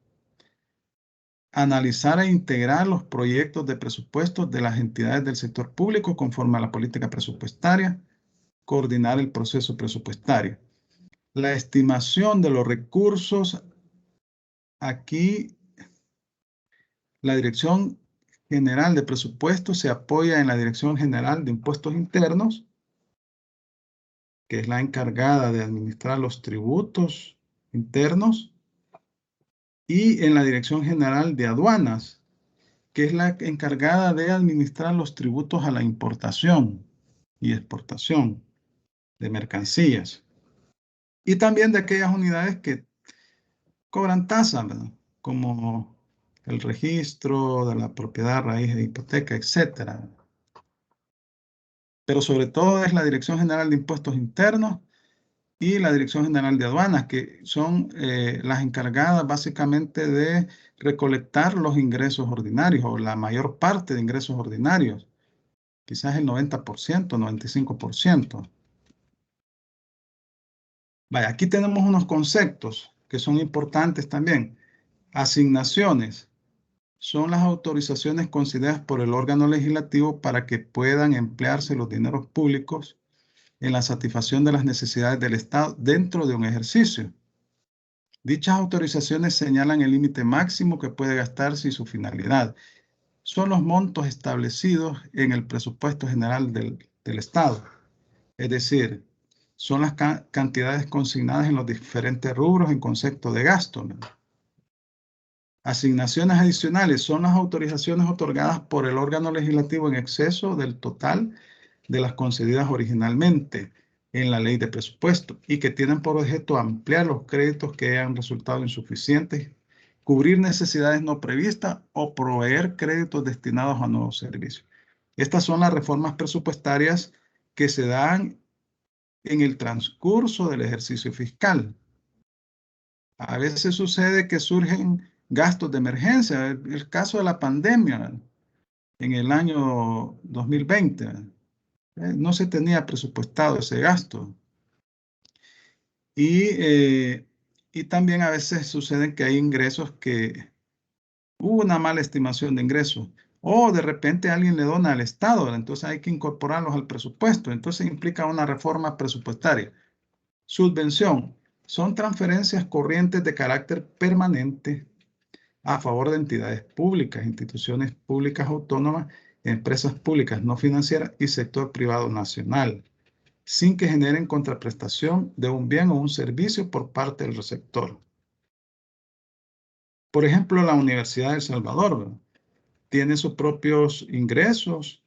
analizar e integrar los proyectos de presupuestos de las entidades del sector público conforme a la política presupuestaria, coordinar el proceso presupuestario. La estimación de los recursos, aquí la Dirección General de Presupuestos se apoya en la Dirección General de Impuestos Internos, que es la encargada de administrar los tributos internos, y en la Dirección General de Aduanas, que es la encargada de administrar los tributos a la importación y exportación de mercancías. Y también de aquellas unidades que cobran tasas, ¿verdad? Como el registro de la propiedad raíz de hipoteca, etc. Pero sobre todo es la Dirección General de Impuestos Internos y la Dirección General de Aduanas, que son las encargadas básicamente de recolectar los ingresos ordinarios o la mayor parte de ingresos ordinarios, quizás el 90%, 95%. Vaya, aquí tenemos unos conceptos que son importantes también. Asignaciones son las autorizaciones concedidas por el órgano legislativo para que puedan emplearse los dineros públicos en la satisfacción de las necesidades del Estado dentro de un ejercicio. Dichas autorizaciones señalan el límite máximo que puede gastarse y su finalidad. Son los montos establecidos en el presupuesto general del Estado. Es decir, son las cantidades consignadas en los diferentes rubros en concepto de gasto, ¿no? Asignaciones adicionales son las autorizaciones otorgadas por el órgano legislativo en exceso del total de las concedidas originalmente en la ley de presupuesto y que tienen por objeto ampliar los créditos que hayan resultado insuficientes, cubrir necesidades no previstas o proveer créditos destinados a nuevos servicios. Estas son las reformas presupuestarias que se dan en el transcurso del ejercicio fiscal. A veces sucede que surgen gastos de emergencia. El caso de la pandemia en el año 2020, no se tenía presupuestado ese gasto. Y también a veces sucede que hay ingresos que hubo una mala estimación de ingresos. O de repente alguien le dona al Estado, entonces hay que incorporarlos al presupuesto. Entonces implica una reforma presupuestaria. Subvención. Son transferencias corrientes de carácter permanente a favor de entidades públicas, instituciones públicas autónomas, empresas públicas no financieras y sector privado nacional, sin que generen contraprestación de un bien o un servicio por parte del receptor. Por ejemplo, la Universidad de El Salvador, ¿verdad? Tiene sus propios ingresos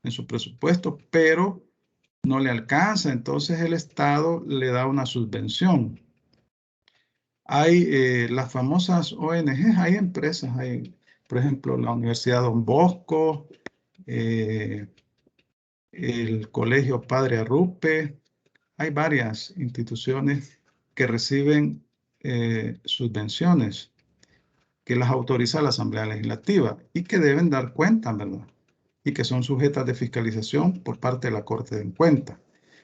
en su presupuesto, pero no le alcanza, entonces el Estado le da una subvención. Hay las famosas ONGs, hay empresas, hay, por ejemplo, la Universidad Don Bosco, el Colegio Padre Arrupe, hay varias instituciones que reciben subvenciones que las autoriza la Asamblea Legislativa y que deben dar cuenta, ¿verdad? Y que son sujetas de fiscalización por parte de la Corte de Cuentas.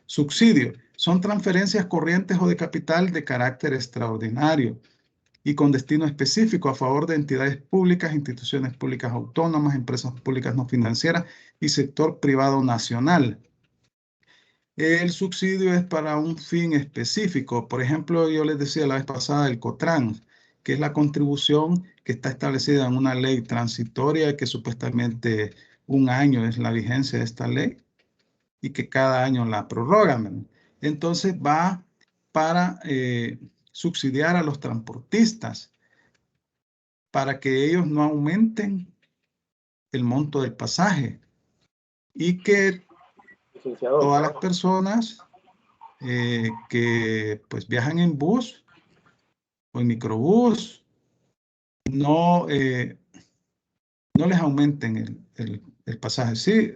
Subsidio son transferencias corrientes o de capital de carácter extraordinario y con destino específico a favor de entidades públicas, instituciones públicas autónomas, empresas públicas no financieras y sector privado nacional. El subsidio es para un fin específico. Por ejemplo, yo les decía la vez pasada el COTRAN, que es la contribución que está establecida en una ley transitoria que supuestamente un año es la vigencia de esta ley y que cada año la prorrogan. Entonces va para subsidiar a los transportistas para que ellos no aumenten el monto del pasaje y que todas las personas que pues viajan en bus o en microbús no les aumenten el pasaje. Sí,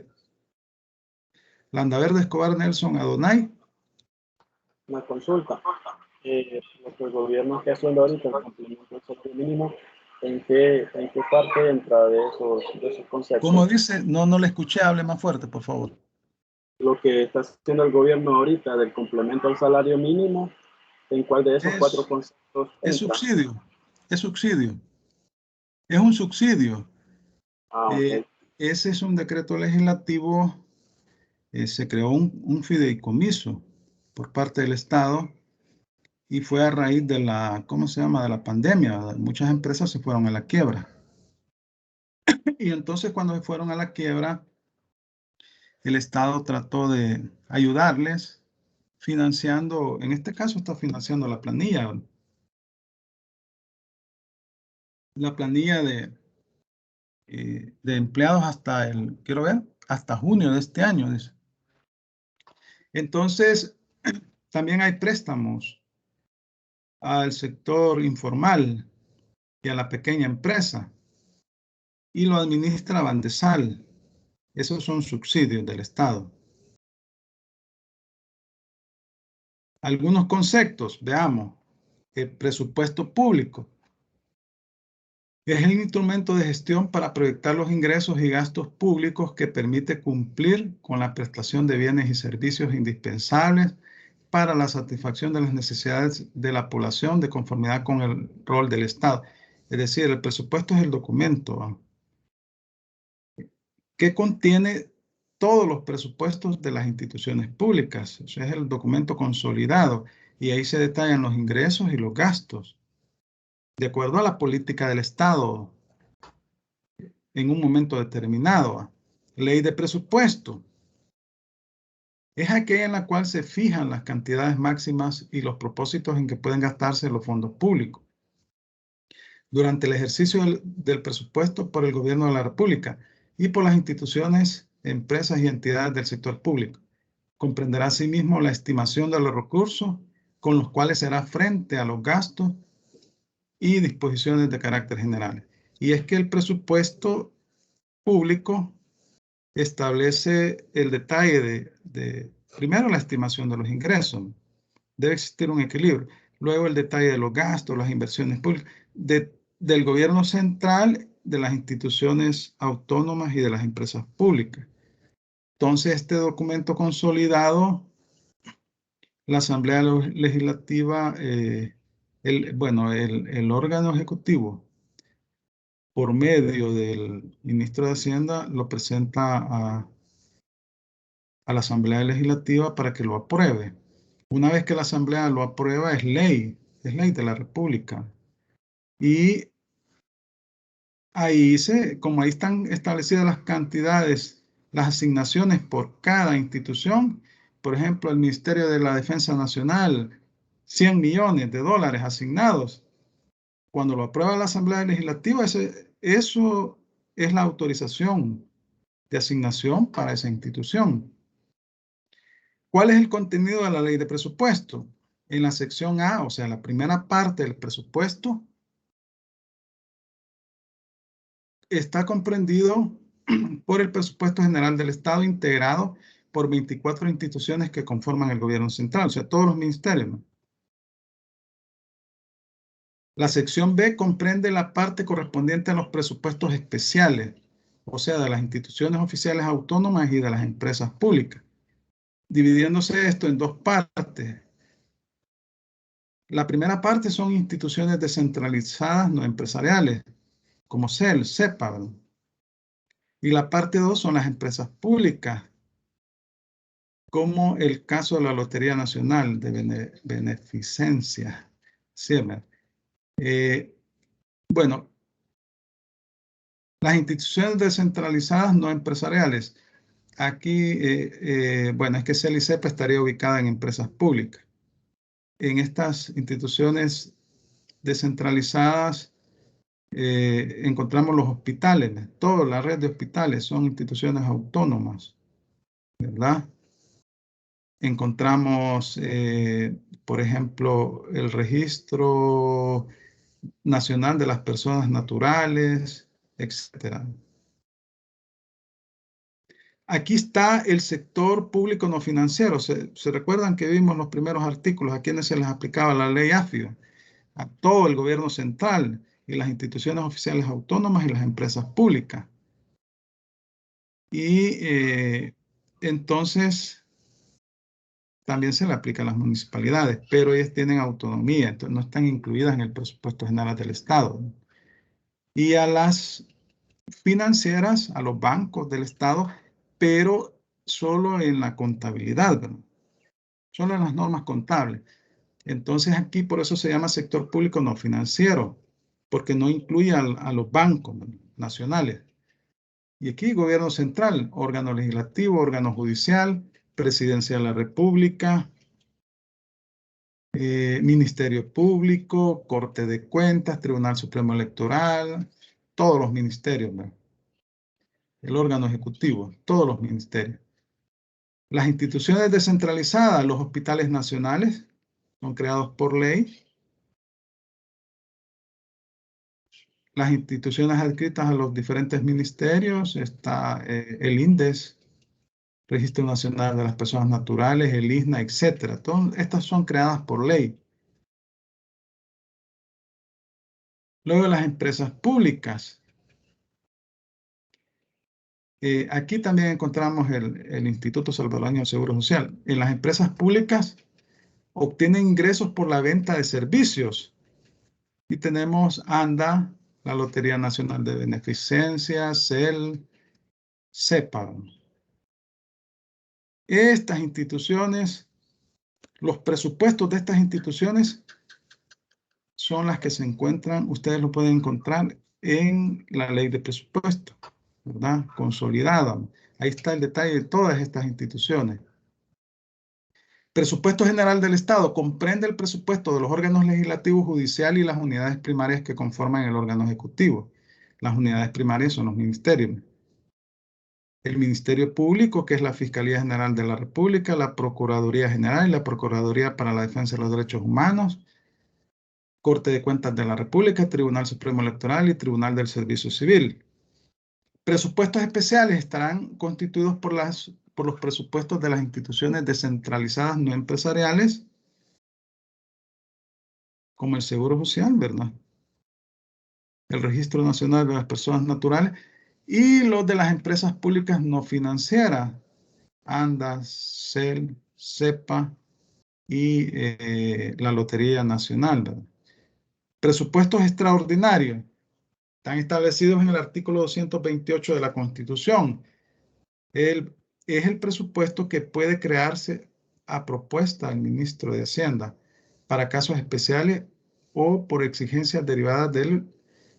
Landaverde Escobar Nelson Adonai. Una consulta. Lo que el gobierno está haciendo ahorita, el complemento del salario mínimo, ¿en qué parte entra de esos conceptos? Como dice, no le escuché, hable más fuerte, por favor. Lo que está haciendo el gobierno ahorita del complemento al salario mínimo, ¿en cuál de esos cuatro conceptos entra? Es subsidio. Es un subsidio. Ok. Ese es un decreto legislativo. Se creó un fideicomiso por parte del Estado y fue a raíz de la, ¿cómo se llama?, de la pandemia. Muchas empresas se fueron a la quiebra. Y entonces cuando se fueron a la quiebra, el Estado trató de ayudarles financiando, en este caso está financiando la planilla de empleados hasta quiero ver, hasta junio de este año. Dice. Entonces, también hay préstamos al sector informal y a la pequeña empresa y lo administra Bandesal. Esos son subsidios del Estado. Algunos conceptos, veamos. El presupuesto público es el instrumento de gestión para proyectar los ingresos y gastos públicos que permite cumplir con la prestación de bienes y servicios indispensables para la satisfacción de las necesidades de la población de conformidad con el rol del Estado. Es decir, el presupuesto es el documento que contiene todos los presupuestos de las instituciones públicas. O sea, es el documento consolidado y ahí se detallan los ingresos y los gastos de acuerdo a la política del Estado en un momento determinado. Ley de presupuesto es aquella en la cual se fijan las cantidades máximas y los propósitos en que pueden gastarse los fondos públicos durante el ejercicio del presupuesto por el gobierno de la República y por las instituciones, empresas y entidades del sector público. Comprenderá asimismo la estimación de los recursos con los cuales se hará frente a los gastos y disposiciones de carácter general. Y es que el presupuesto público establece el detalle primero la estimación de los ingresos. Debe existir un equilibrio. Luego el detalle de los gastos, las inversiones públicas, del gobierno central, de las instituciones autónomas y de las empresas públicas. Entonces, este documento consolidado, la Asamblea Legislativa, el órgano ejecutivo, por medio del ministro de Hacienda, lo presenta a la Asamblea Legislativa para que lo apruebe. Una vez que la Asamblea lo aprueba, es ley de la República. Y ahí como ahí están establecidas las cantidades, las asignaciones por cada institución, por ejemplo, el Ministerio de la Defensa Nacional, 100 millones de dólares asignados. Cuando lo aprueba la Asamblea Legislativa, eso es la autorización de asignación para esa institución. ¿Cuál es el contenido de la ley de presupuesto? En la sección A, o sea, la primera parte del presupuesto, está comprendido por el presupuesto general del Estado integrado por 24 instituciones que conforman el gobierno central, o sea, todos los ministerios, ¿no? La sección B comprende la parte correspondiente a los presupuestos especiales, o sea, de las instituciones oficiales autónomas y de las empresas públicas, dividiéndose esto en dos partes. La primera parte son instituciones descentralizadas no empresariales, como CEL, CEPA, ¿verdad? Y la parte 2 son las empresas públicas, como el caso de la Lotería Nacional de Beneficencia, CIEMER. Bueno, las instituciones descentralizadas no empresariales. Aquí, bueno, es que CEL y CEPA estaría ubicada en empresas públicas. En estas instituciones descentralizadas encontramos los hospitales, toda la red de hospitales son instituciones autónomas, ¿verdad? Encontramos, por ejemplo, el Registro Nacional de las Personas Naturales, etc. Aquí está el sector público no financiero. ¿Se recuerdan que vimos los primeros artículos a quienes se les aplicaba la ley AFIO? A todo el gobierno central y las instituciones oficiales autónomas y las empresas públicas. Y entonces también se le aplica a las municipalidades, pero ellas tienen autonomía, entonces no están incluidas en el presupuesto general del Estado. y a las financieras, a los bancos del Estado, pero solo en la contabilidad, ¿verdad? Solo en las normas contables. Entonces aquí por eso se llama sector público no financiero, porque no incluye a los bancos, ¿verdad?, nacionales. Y aquí gobierno central, órgano legislativo, órgano judicial, presidencia de la República, Ministerio Público, Corte de Cuentas, Tribunal Supremo Electoral, todos los ministerios, ¿verdad?, el órgano ejecutivo, todos los ministerios. Las instituciones descentralizadas, los hospitales nacionales, son creados por ley. Las instituciones adscritas a los diferentes ministerios, está el INDES, Registro Nacional de las Personas Naturales, el ISNA, etc. Todas estas son creadas por ley. Luego las empresas públicas. Aquí también encontramos el Instituto Salvadoreño de Seguro Social. En las empresas públicas obtienen ingresos por la venta de servicios. Y tenemos ANDA, la Lotería Nacional de Beneficencia, CEL, CEPA. Estas instituciones, los presupuestos de estas instituciones son las que se encuentran, ustedes lo pueden encontrar en la ley de presupuesto, ¿verdad?, consolidada. Ahí está el detalle de todas estas instituciones. Presupuesto general del Estado comprende el presupuesto de los órganos legislativos, judicial y las unidades primarias que conforman el órgano ejecutivo. Las unidades primarias son los ministerios. El Ministerio Público, que es la Fiscalía General de la República, la Procuraduría General y la Procuraduría para la Defensa de los Derechos Humanos, Corte de Cuentas de la República, Tribunal Supremo Electoral y Tribunal del Servicio Civil. Presupuestos especiales estarán constituidos por los presupuestos de las instituciones descentralizadas no empresariales, como el Seguro Social, ¿verdad?, el Registro Nacional de las Personas Naturales y los de las empresas públicas no financieras, ANDA, CEL, CEPA y la Lotería Nacional, ¿verdad? Presupuestos extraordinarios están establecidos en el artículo 228 de la Constitución. Es el presupuesto que puede crearse a propuesta del ministro de Hacienda para casos especiales o por exigencias derivadas del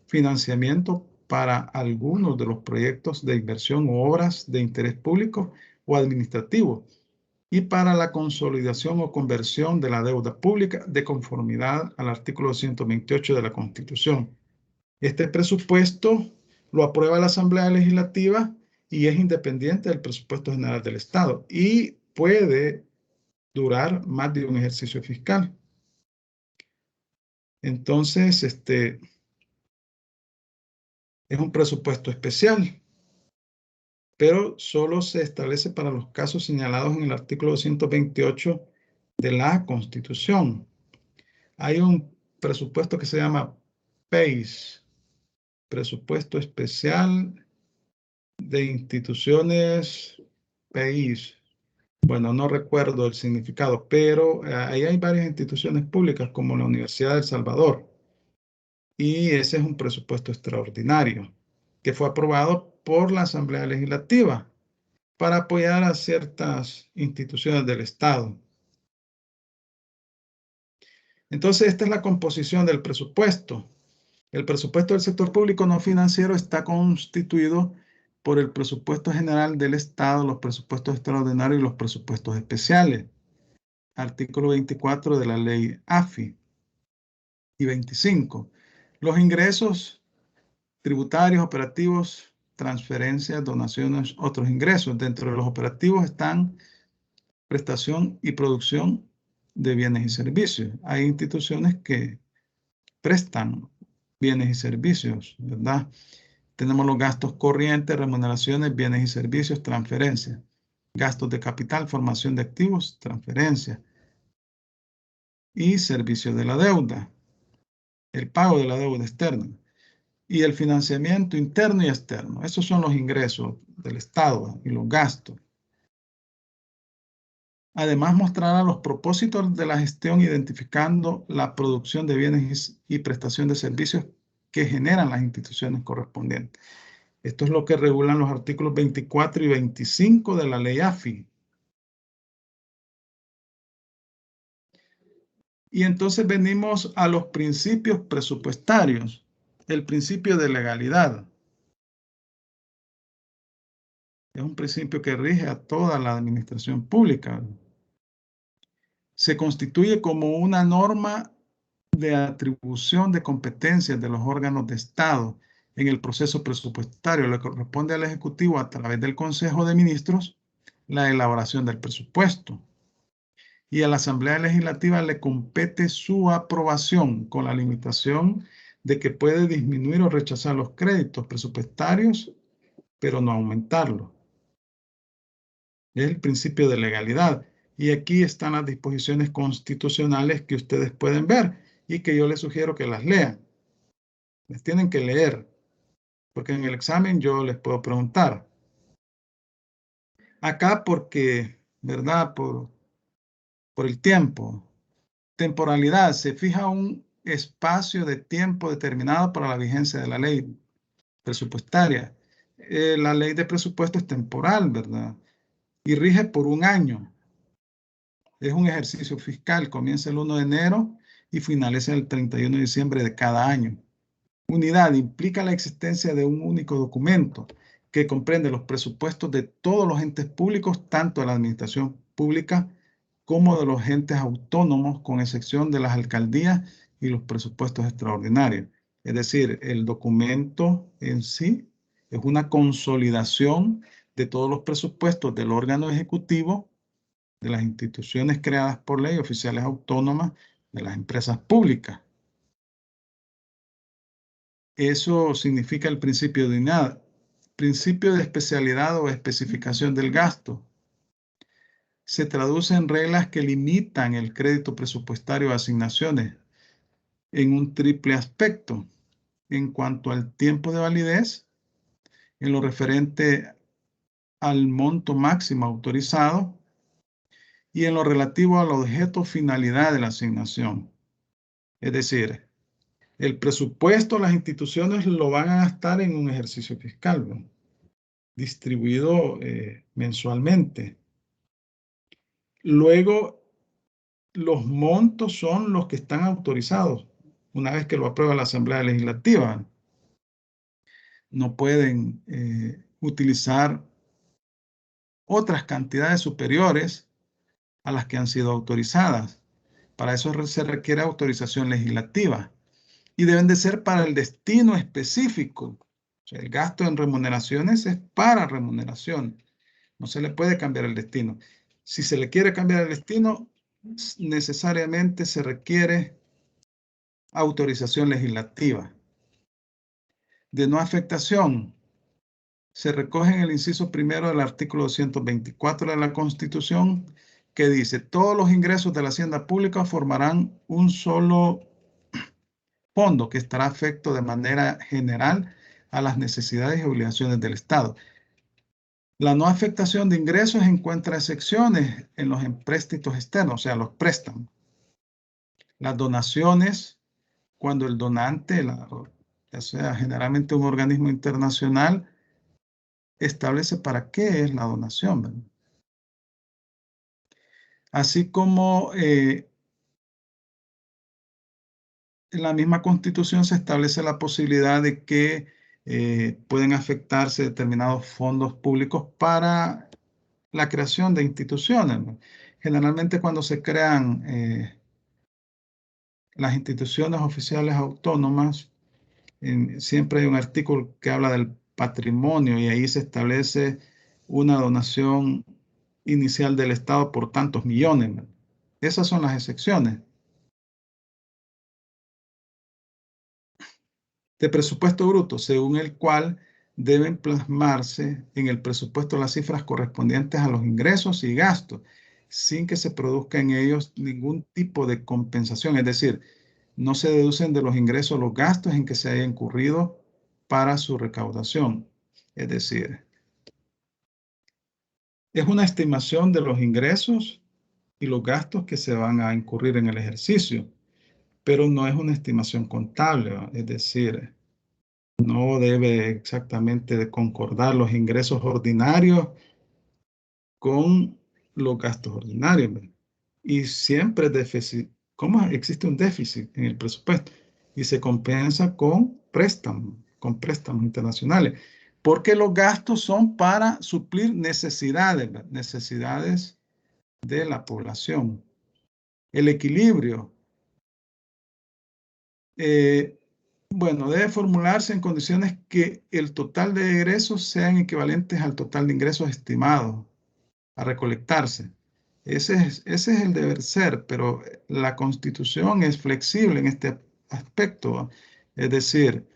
financiamiento para algunos de los proyectos de inversión o obras de interés público o administrativo y para la consolidación o conversión de la deuda pública de conformidad al artículo 228 de la Constitución. Este presupuesto lo aprueba la Asamblea Legislativa y es independiente del presupuesto general del Estado y puede durar más de un ejercicio fiscal. Entonces, es un presupuesto especial, pero solo se establece para los casos señalados en el artículo 228 de la Constitución. Hay un presupuesto que se llama PEIS, Presupuesto Especial de Instituciones PEIS. Bueno, no recuerdo el significado, pero ahí hay varias instituciones públicas como la Universidad de El Salvador. Y ese es un presupuesto extraordinario que fue aprobado por la Asamblea Legislativa para apoyar a ciertas instituciones del Estado. Entonces, esta es la composición del presupuesto. El presupuesto del sector público no financiero está constituido por el presupuesto general del Estado, los presupuestos extraordinarios y los presupuestos especiales. Artículo 24 de la ley AFI. Y 25. Los ingresos tributarios, operativos, transferencias, donaciones, otros ingresos. Dentro de los operativos están prestación y producción de bienes y servicios. Hay instituciones que prestan bienes y servicios, ¿verdad? Tenemos los gastos corrientes, remuneraciones, bienes y servicios, transferencias. Gastos de capital, formación de activos, transferencias. Y servicio de la deuda. El pago de la deuda externa. Y el financiamiento interno y externo. Esos son los ingresos del Estado y los gastos. Además, mostrará los propósitos de la gestión identificando la producción de bienes y prestación de servicios que generan las instituciones correspondientes. Esto es lo que regulan los artículos 24 y 25 de la ley AFI. Y entonces venimos a los principios presupuestarios. El principio de legalidad. Es un principio que rige a toda la administración pública. Se constituye como una norma de atribución de competencias de los órganos de Estado en el proceso presupuestario. Le corresponde al Ejecutivo, a través del Consejo de Ministros, la elaboración del presupuesto. Y a la Asamblea Legislativa le compete su aprobación, con la limitación de que puede disminuir o rechazar los créditos presupuestarios, pero no aumentarlos. Es el principio de legalidad. Y aquí están las disposiciones constitucionales que ustedes pueden ver y que yo les sugiero que las lean. Les tienen que leer, porque en el examen yo les puedo preguntar. Acá porque, ¿verdad? Por el tiempo. Temporalidad. Se fija un espacio de tiempo determinado para la vigencia de la ley presupuestaria. La ley de presupuesto es temporal, ¿verdad? Y rige por un año. Es un ejercicio fiscal, comienza el 1 de enero y finaliza el 31 de diciembre de cada año. Unidad implica la existencia de un único documento que comprende los presupuestos de todos los entes públicos, tanto de la administración pública como de los entes autónomos, con excepción de las alcaldías y los presupuestos extraordinarios. Es decir, el documento en sí es una consolidación de todos los presupuestos del órgano ejecutivo, de las instituciones creadas por ley, oficiales autónomas, de las empresas públicas. Eso significa el principio de unidad. Principio de especialidad o especificación del gasto. Se traduce en reglas que limitan el crédito presupuestario a asignaciones en un triple aspecto: en cuanto al tiempo de validez, en lo referente al monto máximo autorizado y en lo relativo al objeto o finalidad de la asignación. Es decir, el presupuesto, las instituciones lo van a gastar en un ejercicio fiscal, ¿no? Distribuido mensualmente. Luego, los montos son los que están autorizados una vez que lo aprueba la Asamblea Legislativa. No pueden utilizar otras cantidades superiores a las que han sido autorizadas. Para eso se requiere autorización legislativa y deben de ser para el destino específico. O sea, el gasto en remuneraciones es para remuneración. No se le puede cambiar el destino. Si se le quiere cambiar el destino, necesariamente se requiere autorización legislativa. De no afectación, se recoge en el inciso primero del artículo 224 de la Constitución, que dice: todos los ingresos de la hacienda pública formarán un solo fondo que estará afecto de manera general a las necesidades y obligaciones del Estado. La no afectación de ingresos encuentra excepciones en los empréstitos externos, o sea, los préstamos. Las donaciones, cuando el donante, ya sea generalmente un organismo internacional, establece para qué es la donación, ¿verdad? Así como en la misma Constitución se establece la posibilidad de que pueden afectarse determinados fondos públicos para la creación de instituciones, ¿no? Generalmente cuando se crean las instituciones oficiales autónomas, siempre hay un artículo que habla del patrimonio y ahí se establece una donación inicial del Estado por tantos millones, ¿no? Esas son las excepciones. De presupuesto bruto, según el cual deben plasmarse en el presupuesto las cifras correspondientes a los ingresos y gastos, sin que se produzca en ellos ningún tipo de compensación. Es decir, no se deducen de los ingresos los gastos en que se haya incurrido para su recaudación. Es decir, es una estimación de los ingresos y los gastos que se van a incurrir en el ejercicio, pero no es una estimación contable, ¿no? Es decir, No debe exactamente de concordar los ingresos ordinarios con los gastos ordinarios, ¿verdad? Y siempre déficit. ¿Cómo existe un déficit en el presupuesto? Y se compensa con préstamos internacionales, porque los gastos son para suplir necesidades, ¿verdad? Necesidades de la población. El equilibrio, bueno, debe formularse en condiciones que el total de egresos sean equivalentes al total de ingresos estimados a recolectarse. Ese es el deber ser, pero la Constitución es flexible en este aspecto. Es decir,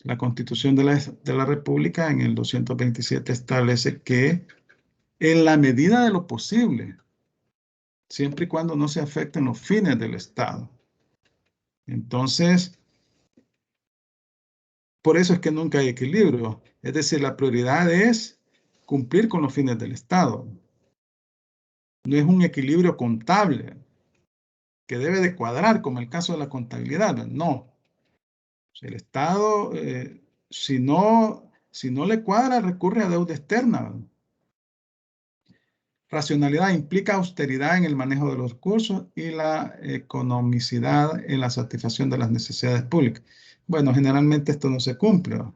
la Constitución de la República en el 227 establece que en la medida de lo posible, siempre y cuando no se afecten los fines del Estado. Entonces, por eso es que nunca hay equilibrio. Es decir, la prioridad es cumplir con los fines del Estado. No es un equilibrio contable que debe de cuadrar, como el caso de la contabilidad. No. El Estado, si no le cuadra, recurre a deuda externa. Racionalidad implica austeridad en el manejo de los recursos y la economicidad en la satisfacción de las necesidades públicas. Bueno, generalmente esto no se cumple, ¿no?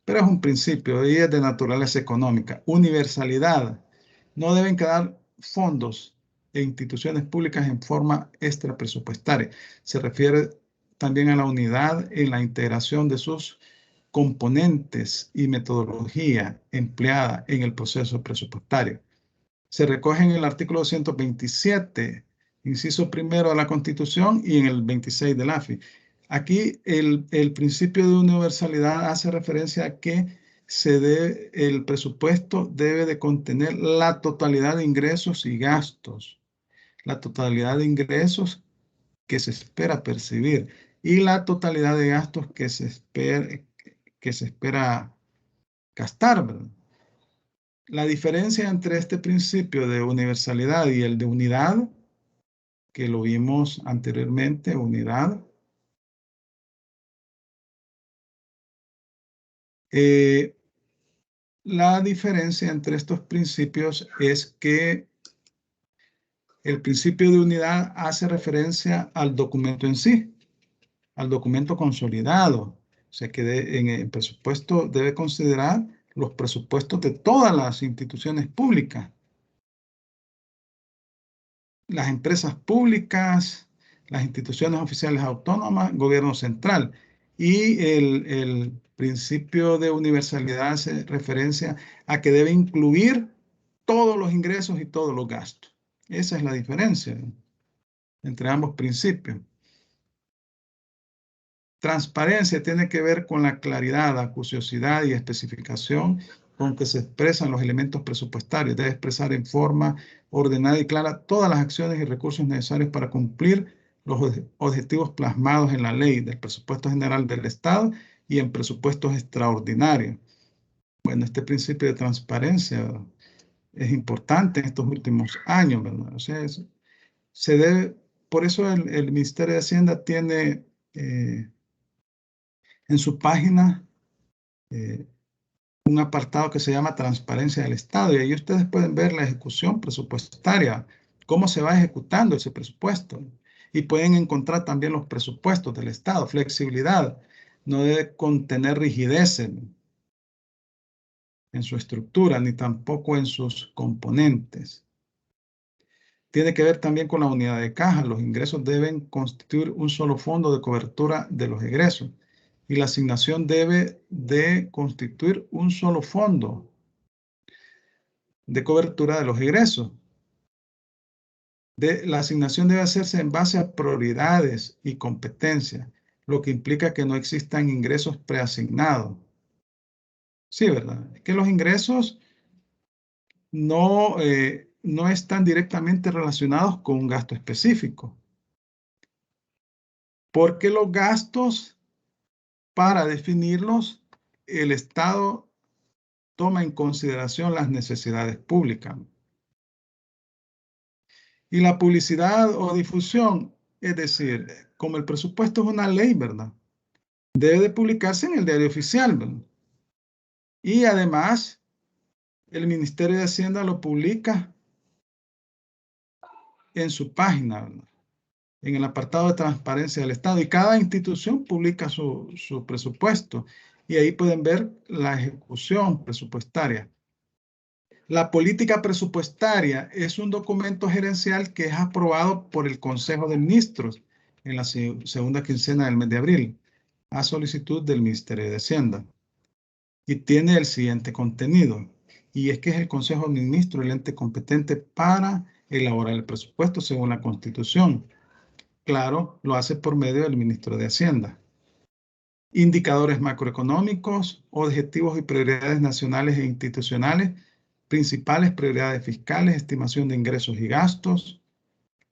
Pero es un principio y es de naturaleza económica. Universalidad. No deben quedar fondos e instituciones públicas en forma extrapresupuestaria. Se refiere también a la unidad en la integración de sus componentes y metodología empleada en el proceso presupuestario. Se recoge en el artículo 227, inciso primero de la Constitución y en el 26 del AFI. Aquí el principio de universalidad hace referencia a que el presupuesto debe de contener la totalidad de ingresos y gastos, la totalidad de ingresos que se espera percibir y la totalidad de gastos que se espera gastar, ¿verdad? La diferencia entre este principio de universalidad y el de unidad, que lo vimos anteriormente, unidad, la diferencia entre estos principios es que el principio de unidad hace referencia al documento en sí, al documento consolidado. O sea que en el presupuesto debe considerar los presupuestos de todas las instituciones públicas, las empresas públicas, las instituciones oficiales autónomas, gobierno central. Y el principio de universalidad hace referencia a que debe incluir todos los ingresos y todos los gastos. Esa es la diferencia entre ambos principios. Transparencia tiene que ver con la claridad, acuciosidad y especificación con que se expresan los elementos presupuestarios. Debe expresar en forma ordenada y clara todas las acciones y recursos necesarios para cumplir los objetivos plasmados en la ley del presupuesto general del Estado y en presupuestos extraordinarios. Bueno, este principio de transparencia es importante en estos últimos años, ¿verdad? O sea, por eso el Ministerio de Hacienda tiene en su página un apartado que se llama Transparencia del Estado, y ahí ustedes pueden ver la ejecución presupuestaria, cómo se va ejecutando ese presupuesto, y pueden encontrar también los presupuestos del Estado. Flexibilidad, no debe contener rigidez en su estructura, ni tampoco en sus componentes. Tiene que ver también con la unidad de caja. Los ingresos deben constituir un solo fondo de cobertura de los egresos, y la asignación debe de constituir un solo fondo de cobertura de los egresos. La asignación debe hacerse en base a prioridades y competencias, lo que implica que no existan ingresos preasignados. Sí, ¿verdad? Es que los ingresos no están directamente relacionados con un gasto específico, porque los gastos, para definirlos, el Estado toma en consideración las necesidades públicas. Y la publicidad o difusión, es decir, como el presupuesto es una ley, ¿verdad? debe de publicarse en el diario oficial, ¿verdad? Y además, el Ministerio de Hacienda lo publica en su página, ¿verdad? En el apartado de transparencia del Estado. Y cada institución publica su presupuesto. Y ahí pueden ver la ejecución presupuestaria. La política presupuestaria es un documento gerencial que es aprobado por el Consejo de Ministros en la segunda quincena del mes de abril, a solicitud del Ministerio de Hacienda. Y tiene el siguiente contenido. Y es que es el Consejo de Ministros el ente competente para elaborar el presupuesto según la Constitución. Claro, lo hace por medio del Ministro de Hacienda. Indicadores macroeconómicos, objetivos y prioridades nacionales e institucionales, principales prioridades fiscales, estimación de ingresos y gastos,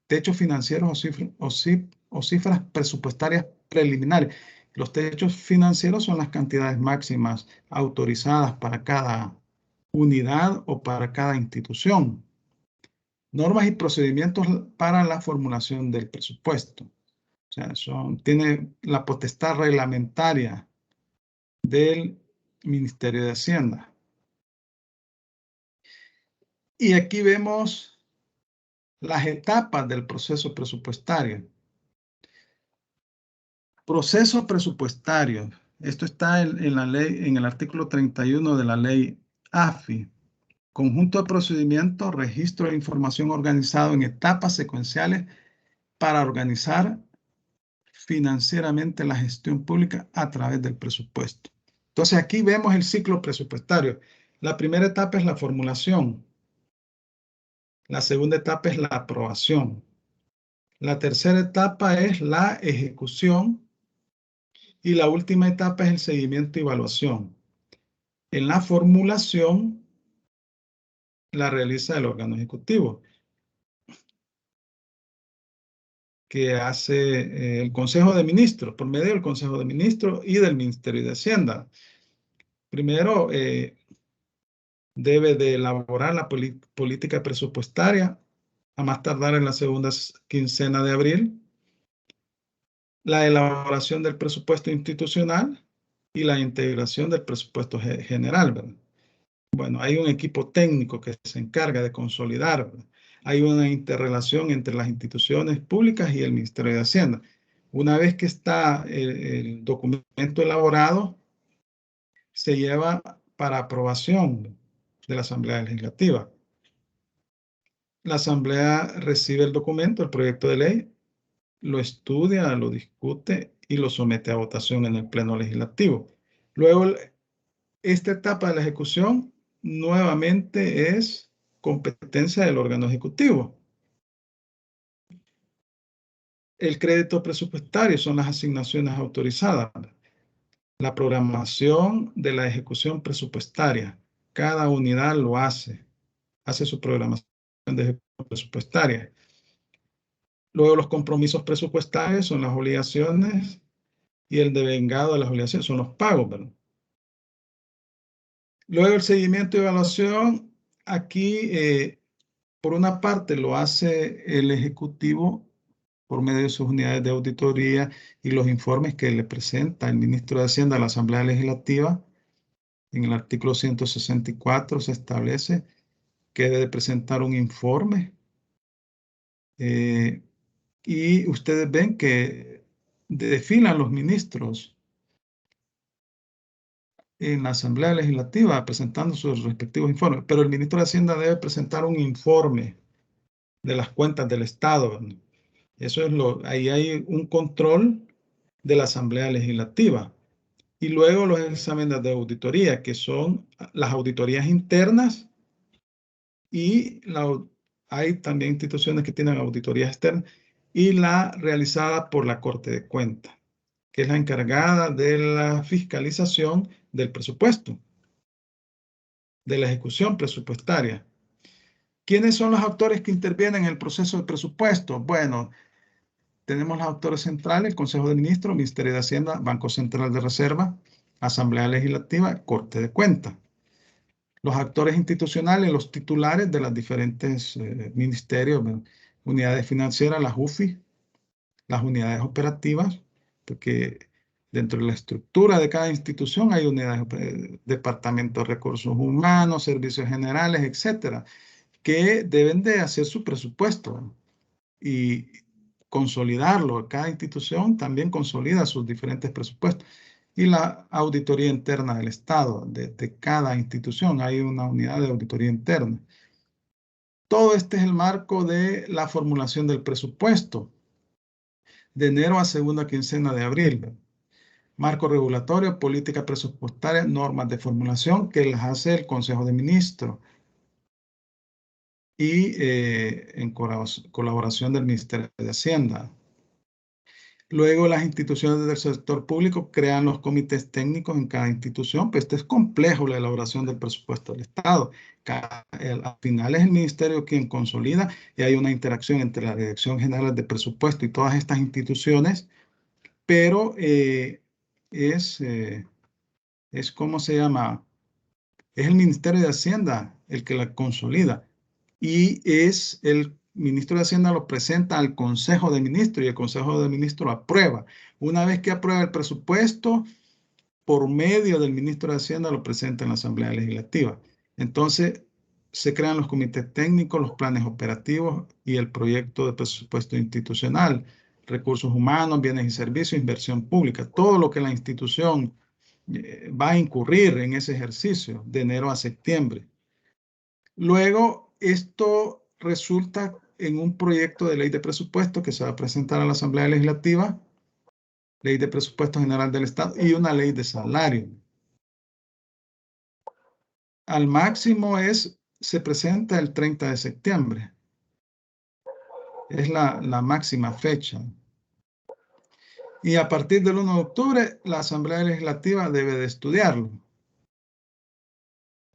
techos financieros o cifras presupuestarias preliminares. Los techos financieros son las cantidades máximas autorizadas para cada unidad o para cada institución. Normas y procedimientos para la formulación del presupuesto. O sea, tiene la potestad reglamentaria del Ministerio de Hacienda. Y aquí vemos las etapas del proceso presupuestario. Proceso presupuestario. Esto está en la ley, en el artículo 31 de la ley AFI. Conjunto de procedimientos, registro de información organizado en etapas secuenciales para organizar financieramente la gestión pública a través del presupuesto. Entonces aquí vemos el ciclo presupuestario. La primera etapa es la formulación. La segunda etapa es la aprobación. La tercera etapa es la ejecución. Y la última etapa es el seguimiento y evaluación. En la formulación la realiza el órgano ejecutivo, que hace el Consejo de Ministros, por medio del Consejo de Ministros y del Ministerio de Hacienda. Primero, debe de elaborar la política presupuestaria a más tardar en la segunda quincena de abril, la elaboración del presupuesto institucional y la integración del presupuesto general, ¿verdad? Bueno, hay un equipo técnico que se encarga de consolidar, ¿verdad? Hay una interrelación entre las instituciones públicas y el Ministerio de Hacienda. Una vez que está el documento elaborado, se lleva para aprobación de la Asamblea Legislativa. La Asamblea recibe el documento, el proyecto de ley, lo estudia, lo discute y lo somete a votación en el Pleno Legislativo. Luego, esta etapa de la ejecución nuevamente es competencia del órgano ejecutivo. El crédito presupuestario son las asignaciones autorizadas. La programación de la ejecución presupuestaria. Cada unidad lo hace su programación de ejecución presupuestaria. Luego los compromisos presupuestarios son las obligaciones y el devengado de las obligaciones son los pagos, ¿verdad? Luego el seguimiento y evaluación, aquí por una parte lo hace el Ejecutivo por medio de sus unidades de auditoría y los informes que le presenta el Ministro de Hacienda a la Asamblea Legislativa. En el artículo 164 se establece que debe presentar un informe. Y ustedes ven que desfilan los ministros en la Asamblea Legislativa presentando sus respectivos informes, pero el ministro de Hacienda debe presentar un informe de las cuentas del Estado. Eso es ahí hay un control de la Asamblea Legislativa. Y luego los exámenes de auditoría, que son las auditorías internas y hay también instituciones que tienen auditorías externas y la realizada por la Corte de Cuentas, que es la encargada de la fiscalización del presupuesto, de la ejecución presupuestaria. ¿Quiénes son los actores que intervienen en el proceso de presupuesto? Bueno, tenemos los actores centrales, el Consejo de Ministros, Ministerio de Hacienda, Banco Central de Reserva, Asamblea Legislativa, Corte de Cuentas. Los actores institucionales, los titulares de los diferentes ministerios, unidades financieras, las UFI, las unidades operativas, porque Dentro de la estructura de cada institución hay unidades, departamento de recursos humanos, servicios generales, etcétera, que deben de hacer su presupuesto y consolidarlo. Cada institución también consolida sus diferentes presupuestos. Y la auditoría interna del Estado, de cada institución, hay una unidad de auditoría interna. Todo este es el marco de la formulación del presupuesto, de enero a segunda quincena de abril. Marco regulatorio, política presupuestaria, normas de formulación que las hace el Consejo de Ministros y en colaboración del Ministerio de Hacienda. Luego las instituciones del sector público crean los comités técnicos en cada institución, pues esto es complejo la elaboración del presupuesto del Estado. Al final es el ministerio quien consolida y hay una interacción entre la Dirección General de Presupuesto y todas estas instituciones, pero es ¿cómo se llama? Es el Ministerio de Hacienda el que la consolida y es el ministro de Hacienda lo presenta al Consejo de Ministros y el Consejo de Ministros lo aprueba. Una vez que aprueba el presupuesto, por medio del ministro de Hacienda lo presenta en la Asamblea Legislativa. Entonces, se crean los comités técnicos, los planes operativos y el proyecto de presupuesto institucional, recursos humanos, bienes y servicios, inversión pública, todo lo que la institución va a incurrir en ese ejercicio de enero a septiembre. Luego, esto resulta en un proyecto de ley de presupuesto que se va a presentar a la Asamblea Legislativa, ley de presupuesto general del Estado y una ley de salario. Al máximo se presenta el 30 de septiembre. Es la máxima fecha. Y a partir del 1 de octubre, la Asamblea Legislativa debe de estudiarlo.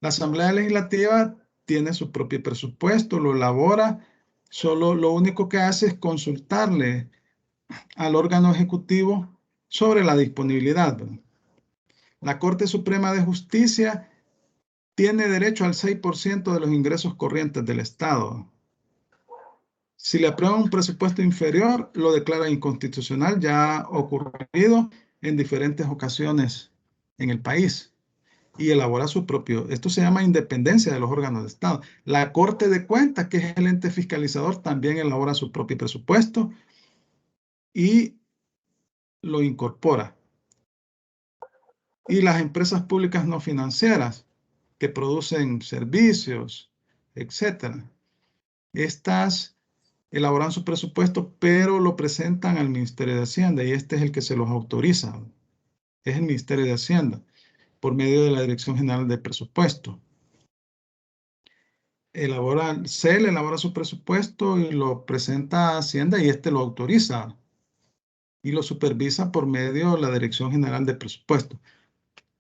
La Asamblea Legislativa tiene su propio presupuesto, lo elabora, solo lo único que hace es consultarle al órgano ejecutivo sobre la disponibilidad. La Corte Suprema de Justicia tiene derecho al 6% de los ingresos corrientes del Estado. Si le aprueban un presupuesto inferior, lo declara inconstitucional. Ya ha ocurrido en diferentes ocasiones en el país. Y elabora su propio, esto se llama independencia de los órganos de Estado. La Corte de Cuentas, que es el ente fiscalizador, también elabora su propio presupuesto y lo incorpora. Y las empresas públicas no financieras que producen servicios, etcétera, estas elaboran su presupuesto, pero lo presentan al Ministerio de Hacienda y este es el que se los autoriza. Es el Ministerio de Hacienda, por medio de la Dirección General de Presupuesto. CEL elabora su presupuesto y lo presenta a Hacienda y este lo autoriza y lo supervisa por medio de la Dirección General de Presupuesto.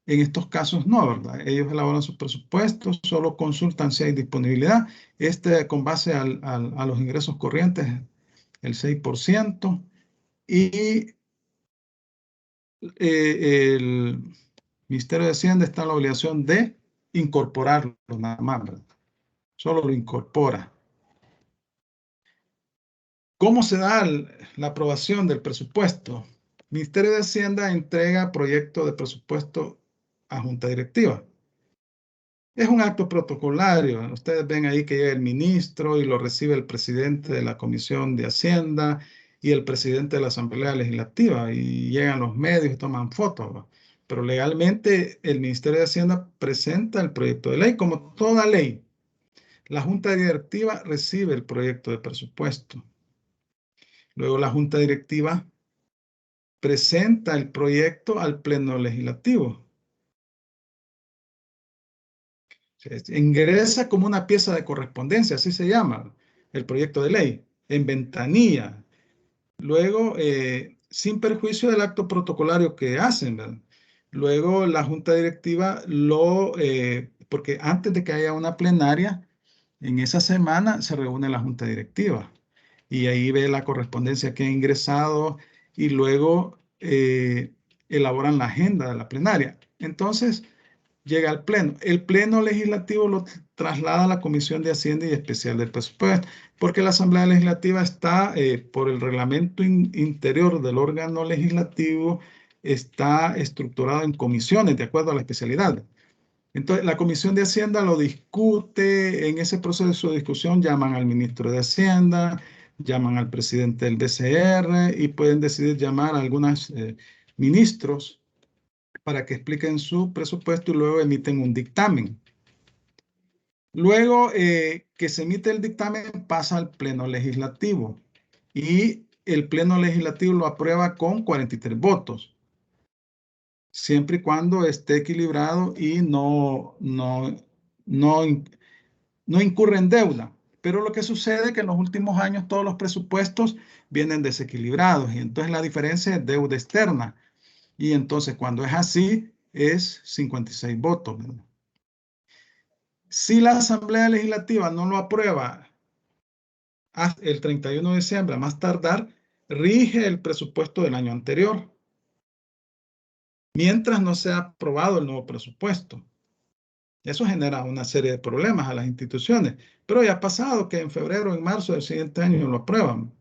En estos casos no, ¿verdad? Ellos elaboran sus presupuestos, solo consultan si hay disponibilidad. Con base a los ingresos corrientes, el 6%. Y el Ministerio de Hacienda está en la obligación de incorporarlo nada más, ¿verdad? Solo lo incorpora. ¿Cómo se da la aprobación del presupuesto? El Ministerio de Hacienda entrega proyecto de presupuesto a Junta Directiva. Es un acto protocolario. Ustedes ven ahí que llega el ministro y lo recibe el presidente de la Comisión de Hacienda y el presidente de la Asamblea Legislativa y llegan los medios y toman fotos, ¿no? Pero legalmente el Ministerio de Hacienda presenta el proyecto de ley como toda ley. La Junta Directiva recibe el proyecto de presupuesto. Luego la Junta Directiva presenta el proyecto al Pleno Legislativo. Ingresa como una pieza de correspondencia, así se llama el proyecto de ley, en ventanilla. Luego, sin perjuicio del acto protocolario que hacen, ¿verdad? Luego la Junta Directiva porque antes de que haya una plenaria, en esa semana se reúne la Junta Directiva y ahí ve la correspondencia que ha ingresado y luego elaboran la agenda de la plenaria. Entonces, llega al Pleno. El Pleno Legislativo lo traslada a la Comisión de Hacienda y Especial del Presupuesto, porque la Asamblea Legislativa está, por el reglamento interior del órgano legislativo, está estructurado en comisiones de acuerdo a la especialidad. Entonces, la Comisión de Hacienda lo discute. En ese proceso de discusión llaman al ministro de Hacienda, llaman al presidente del BCR y pueden decidir llamar a algunos ministros para que expliquen su presupuesto y luego emiten un dictamen. Luego que se emite el dictamen pasa al Pleno Legislativo y el Pleno Legislativo lo aprueba con 43 votos, siempre y cuando esté equilibrado y no incurre en deuda. Pero lo que sucede es que en los últimos años todos los presupuestos vienen desequilibrados y entonces la diferencia es deuda externa. Y entonces cuando es así es 56 votos, ¿verdad? Si la Asamblea Legislativa no lo aprueba hasta el 31 de diciembre, a más tardar, rige el presupuesto del año anterior, mientras no sea aprobado el nuevo presupuesto. Eso genera una serie de problemas a las instituciones, pero ya ha pasado que en febrero o en marzo del siguiente año lo aprueban.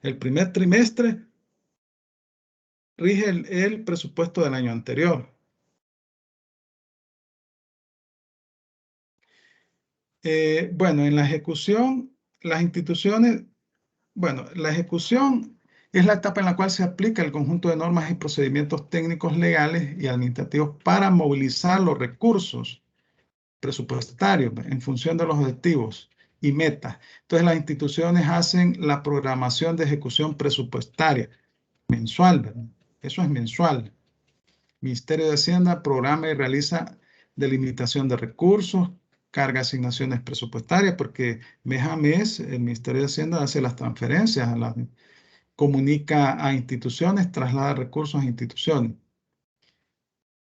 El primer trimestre rige el presupuesto del año anterior. Bueno, en la ejecución, las instituciones, bueno, la ejecución es la etapa en la cual se aplica el conjunto de normas y procedimientos técnicos, legales y administrativos para movilizar los recursos presupuestarios en función de los objetivos y metas. Entonces, las instituciones hacen la programación de ejecución presupuestaria mensual, ¿verdad? Eso es mensual. Ministerio de Hacienda programa y realiza delimitación de recursos, carga asignaciones presupuestarias, porque mes a mes el Ministerio de Hacienda hace las transferencias, comunica a instituciones, traslada recursos a instituciones.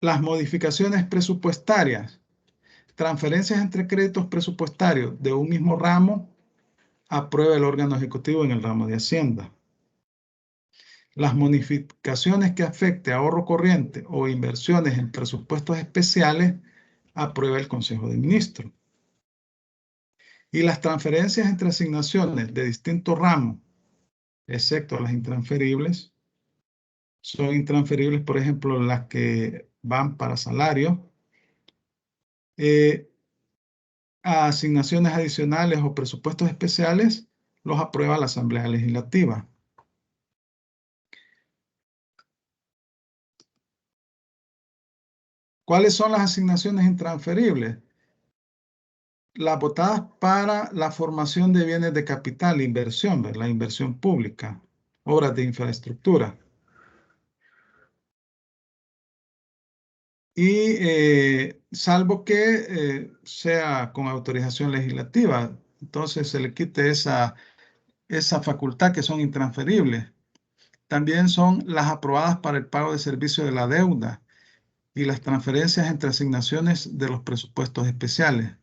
Las modificaciones presupuestarias, transferencias entre créditos presupuestarios de un mismo ramo, aprueba el órgano ejecutivo en el ramo de Hacienda. Las modificaciones que afecte ahorro corriente o inversiones en presupuestos especiales, aprueba el Consejo de Ministros. Y las transferencias entre asignaciones de distintos ramos, excepto las intransferibles, son intransferibles, por ejemplo, las que van para salario, a asignaciones adicionales o presupuestos especiales, los aprueba la Asamblea Legislativa. ¿Cuáles son las asignaciones intransferibles? Las votadas para la formación de bienes de capital, inversión, ¿verdad? La inversión pública, obras de infraestructura. Y salvo que sea con autorización legislativa, entonces se le quite esa facultad que son intransferibles. También son las aprobadas para el pago de servicio de la deuda y las transferencias entre asignaciones de los presupuestos especiales.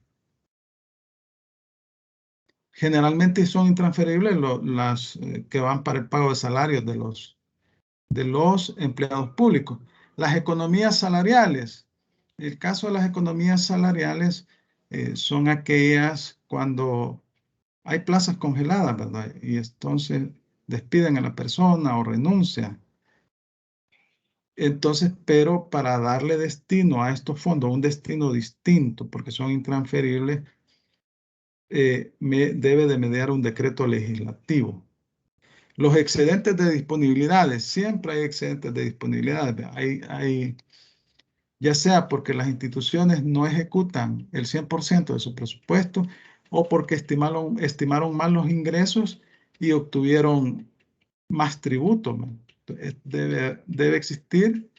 Generalmente son intransferibles las que van para el pago de salarios de los empleados públicos. Las economías salariales. El caso de las economías salariales son aquellas cuando hay plazas congeladas, ¿verdad? Y entonces despiden a la persona o renuncia. Entonces, pero para darle destino a estos fondos, un destino distinto, porque son intransferibles, debe de mediar un decreto legislativo. Los excedentes de disponibilidades, siempre hay excedentes de disponibilidades. Ya sea porque las instituciones no ejecutan el 100% de su presupuesto o porque estimaron mal los ingresos y obtuvieron más tributo. Debe existir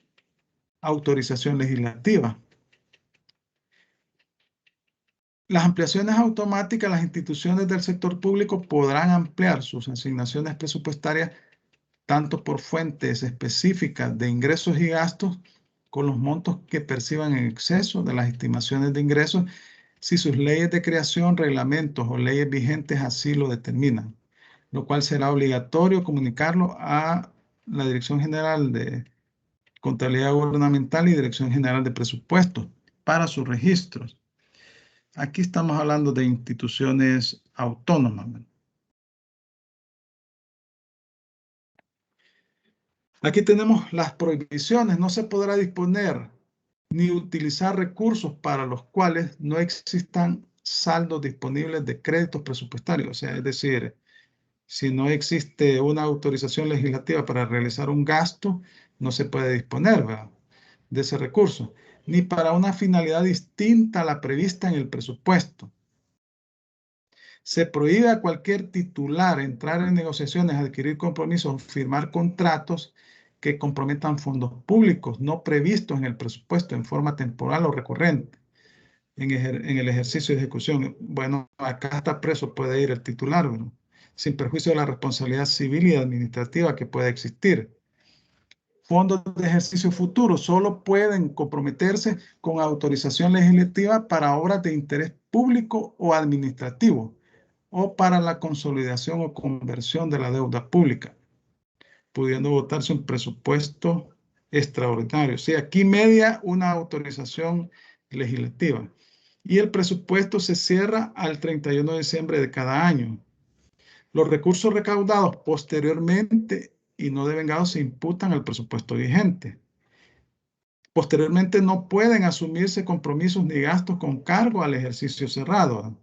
autorización legislativa. Las ampliaciones automáticas, las instituciones del sector público podrán ampliar sus asignaciones presupuestarias tanto por fuentes específicas de ingresos y gastos con los montos que perciban en exceso de las estimaciones de ingresos si sus leyes de creación, reglamentos o leyes vigentes así lo determinan, lo cual será obligatorio comunicarlo a la Dirección General de Contabilidad Gubernamental y Dirección General de Presupuestos para sus registros. Aquí estamos hablando de instituciones autónomas. Aquí tenemos las prohibiciones. No se podrá disponer ni utilizar recursos para los cuales no existan saldos disponibles de créditos presupuestarios. O sea, es decir, si no existe una autorización legislativa para realizar un gasto, no se puede disponer, ¿verdad?, de ese recurso, ni para una finalidad distinta a la prevista en el presupuesto. Se prohíbe a cualquier titular entrar en negociaciones, adquirir compromisos, firmar contratos que comprometan fondos públicos no previstos en el presupuesto en forma temporal o recurrente en el ejercicio de ejecución. Bueno, acá hasta preso puede ir el titular, ¿verdad?, sin perjuicio de la responsabilidad civil y administrativa que pueda existir. Fondos de ejercicio futuro solo pueden comprometerse con autorización legislativa para obras de interés público o administrativo o para la consolidación o conversión de la deuda pública, pudiendo votarse un presupuesto extraordinario. O sea, aquí media una autorización legislativa. Y el presupuesto se cierra al 31 de diciembre de cada año. Los recursos recaudados posteriormente y no devengados se imputan al presupuesto vigente. Posteriormente no pueden asumirse compromisos ni gastos con cargo al ejercicio cerrado.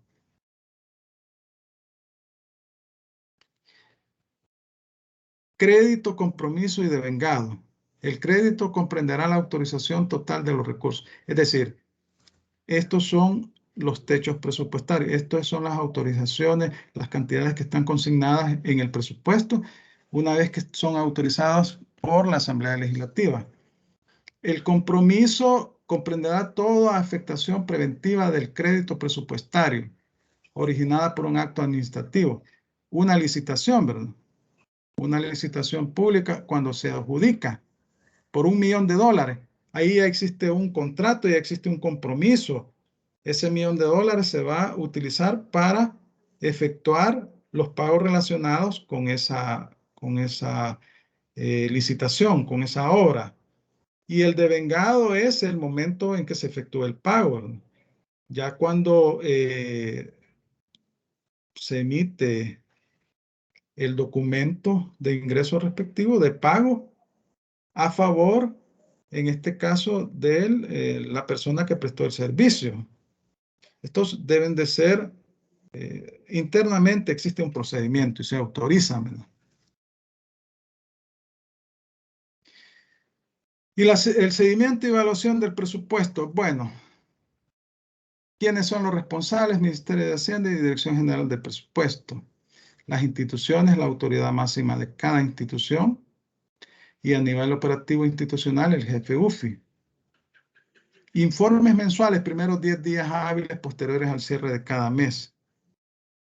Crédito, compromiso y devengado. El crédito comprenderá la autorización total de los recursos. Es decir, estos son los techos presupuestarios. Estas son las autorizaciones, las cantidades que están consignadas en el presupuesto una vez que son autorizadas por la Asamblea Legislativa. El compromiso comprenderá toda afectación preventiva del crédito presupuestario originada por un acto administrativo. Una licitación, ¿verdad? Una licitación pública cuando se adjudica por $1 millón. Ahí ya existe un contrato, ya existe un compromiso. Ese $1 millón se va a utilizar para efectuar los pagos relacionados con esa licitación, con esa obra. Y el devengado es el momento en que se efectúa el pago, ¿verdad? Ya cuando se emite el documento de ingreso respectivo de pago a favor, en este caso, de la persona que prestó el servicio. Estos deben de ser, internamente existe un procedimiento y se autoriza, ¿verdad? Y el seguimiento y evaluación del presupuesto. Bueno, ¿quiénes son los responsables? Ministerio de Hacienda y Dirección General de Presupuesto. Las instituciones, la autoridad máxima de cada institución y a nivel operativo institucional, el jefe UFI. Informes mensuales, primeros 10 días hábiles posteriores al cierre de cada mes.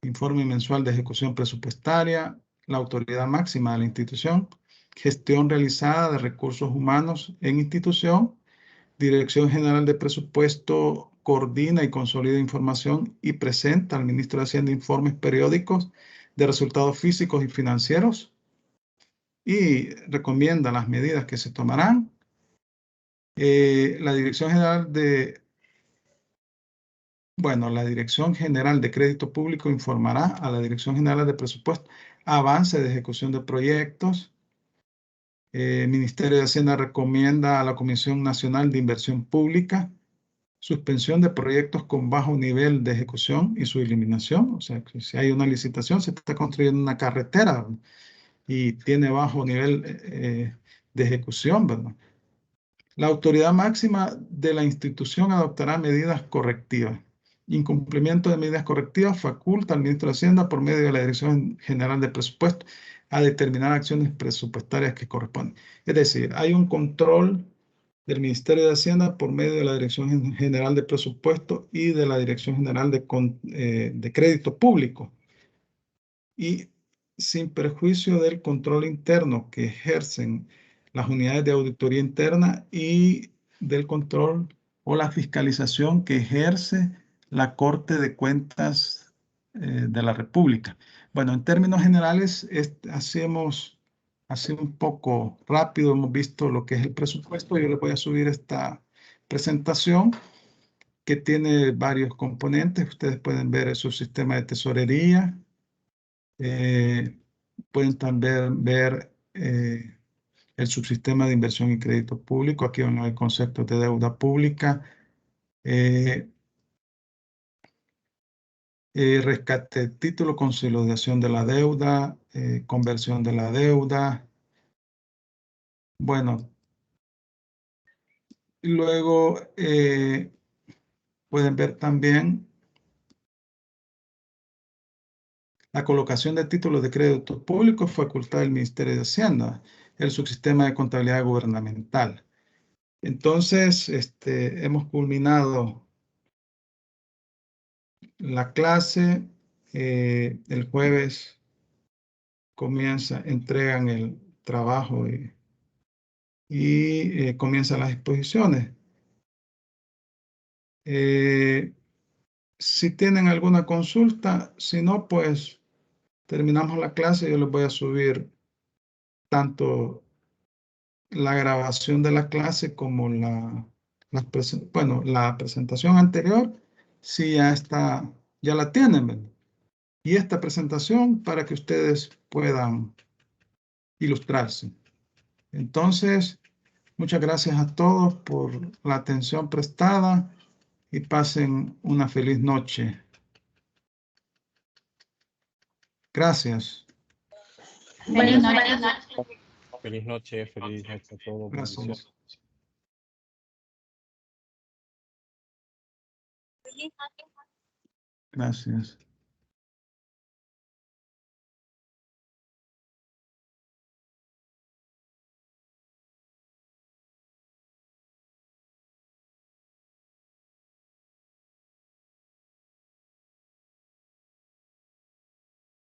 Informe mensual de ejecución presupuestaria, la autoridad máxima de la institución, gestión realizada de recursos humanos en institución, Dirección General de Presupuesto coordina y consolida información y presenta al ministro de Hacienda informes periódicos de resultados físicos y financieros y recomienda las medidas que se tomarán. La Dirección General de Crédito Público informará a la Dirección General de Presupuesto avance de ejecución de proyectos. Ministerio de Hacienda recomienda a la Comisión Nacional de Inversión Pública suspensión de proyectos con bajo nivel de ejecución y su eliminación. O sea, que si hay una licitación, se está construyendo una carretera y tiene bajo nivel de ejecución, ¿verdad? La autoridad máxima de la institución adoptará medidas correctivas. Incumplimiento de medidas correctivas faculta al ministro de Hacienda por medio de la Dirección General de Presupuesto a determinar acciones presupuestarias que corresponden. Es decir, hay un control del Ministerio de Hacienda por medio de la Dirección General de Presupuesto y de la Dirección General de Crédito Público. Y sin perjuicio del control interno que ejercen las unidades de auditoría interna y del control o la fiscalización que ejerce la Corte de Cuentas de la República. Bueno, en términos generales, hacemos así un poco rápido, hemos visto lo que es el presupuesto. Yo les voy a subir esta presentación que tiene varios componentes. Ustedes pueden ver su sistema de tesorería. Pueden también ver el subsistema de inversión y crédito público. Aquí van a haber conceptos de deuda pública, rescate de título, consolidación de la deuda, conversión de la deuda. Bueno, luego pueden ver también la colocación de títulos de crédito público, facultad del Ministerio de Hacienda, el subsistema de contabilidad gubernamental. Entonces, hemos culminado la clase. El jueves entregan el trabajo y comienzan las exposiciones. Si tienen alguna consulta, si no, pues terminamos la clase. Yo les voy a subir tanto la grabación de la clase como la presentación anterior, si ya está, ya la tienen, ¿verdad? Y esta presentación para que ustedes puedan ilustrarse. Entonces, muchas gracias a todos por la atención prestada y pasen una feliz noche. Gracias. Feliz noche. Feliz noche a todos. Bendiciones. Gracias. Gracias.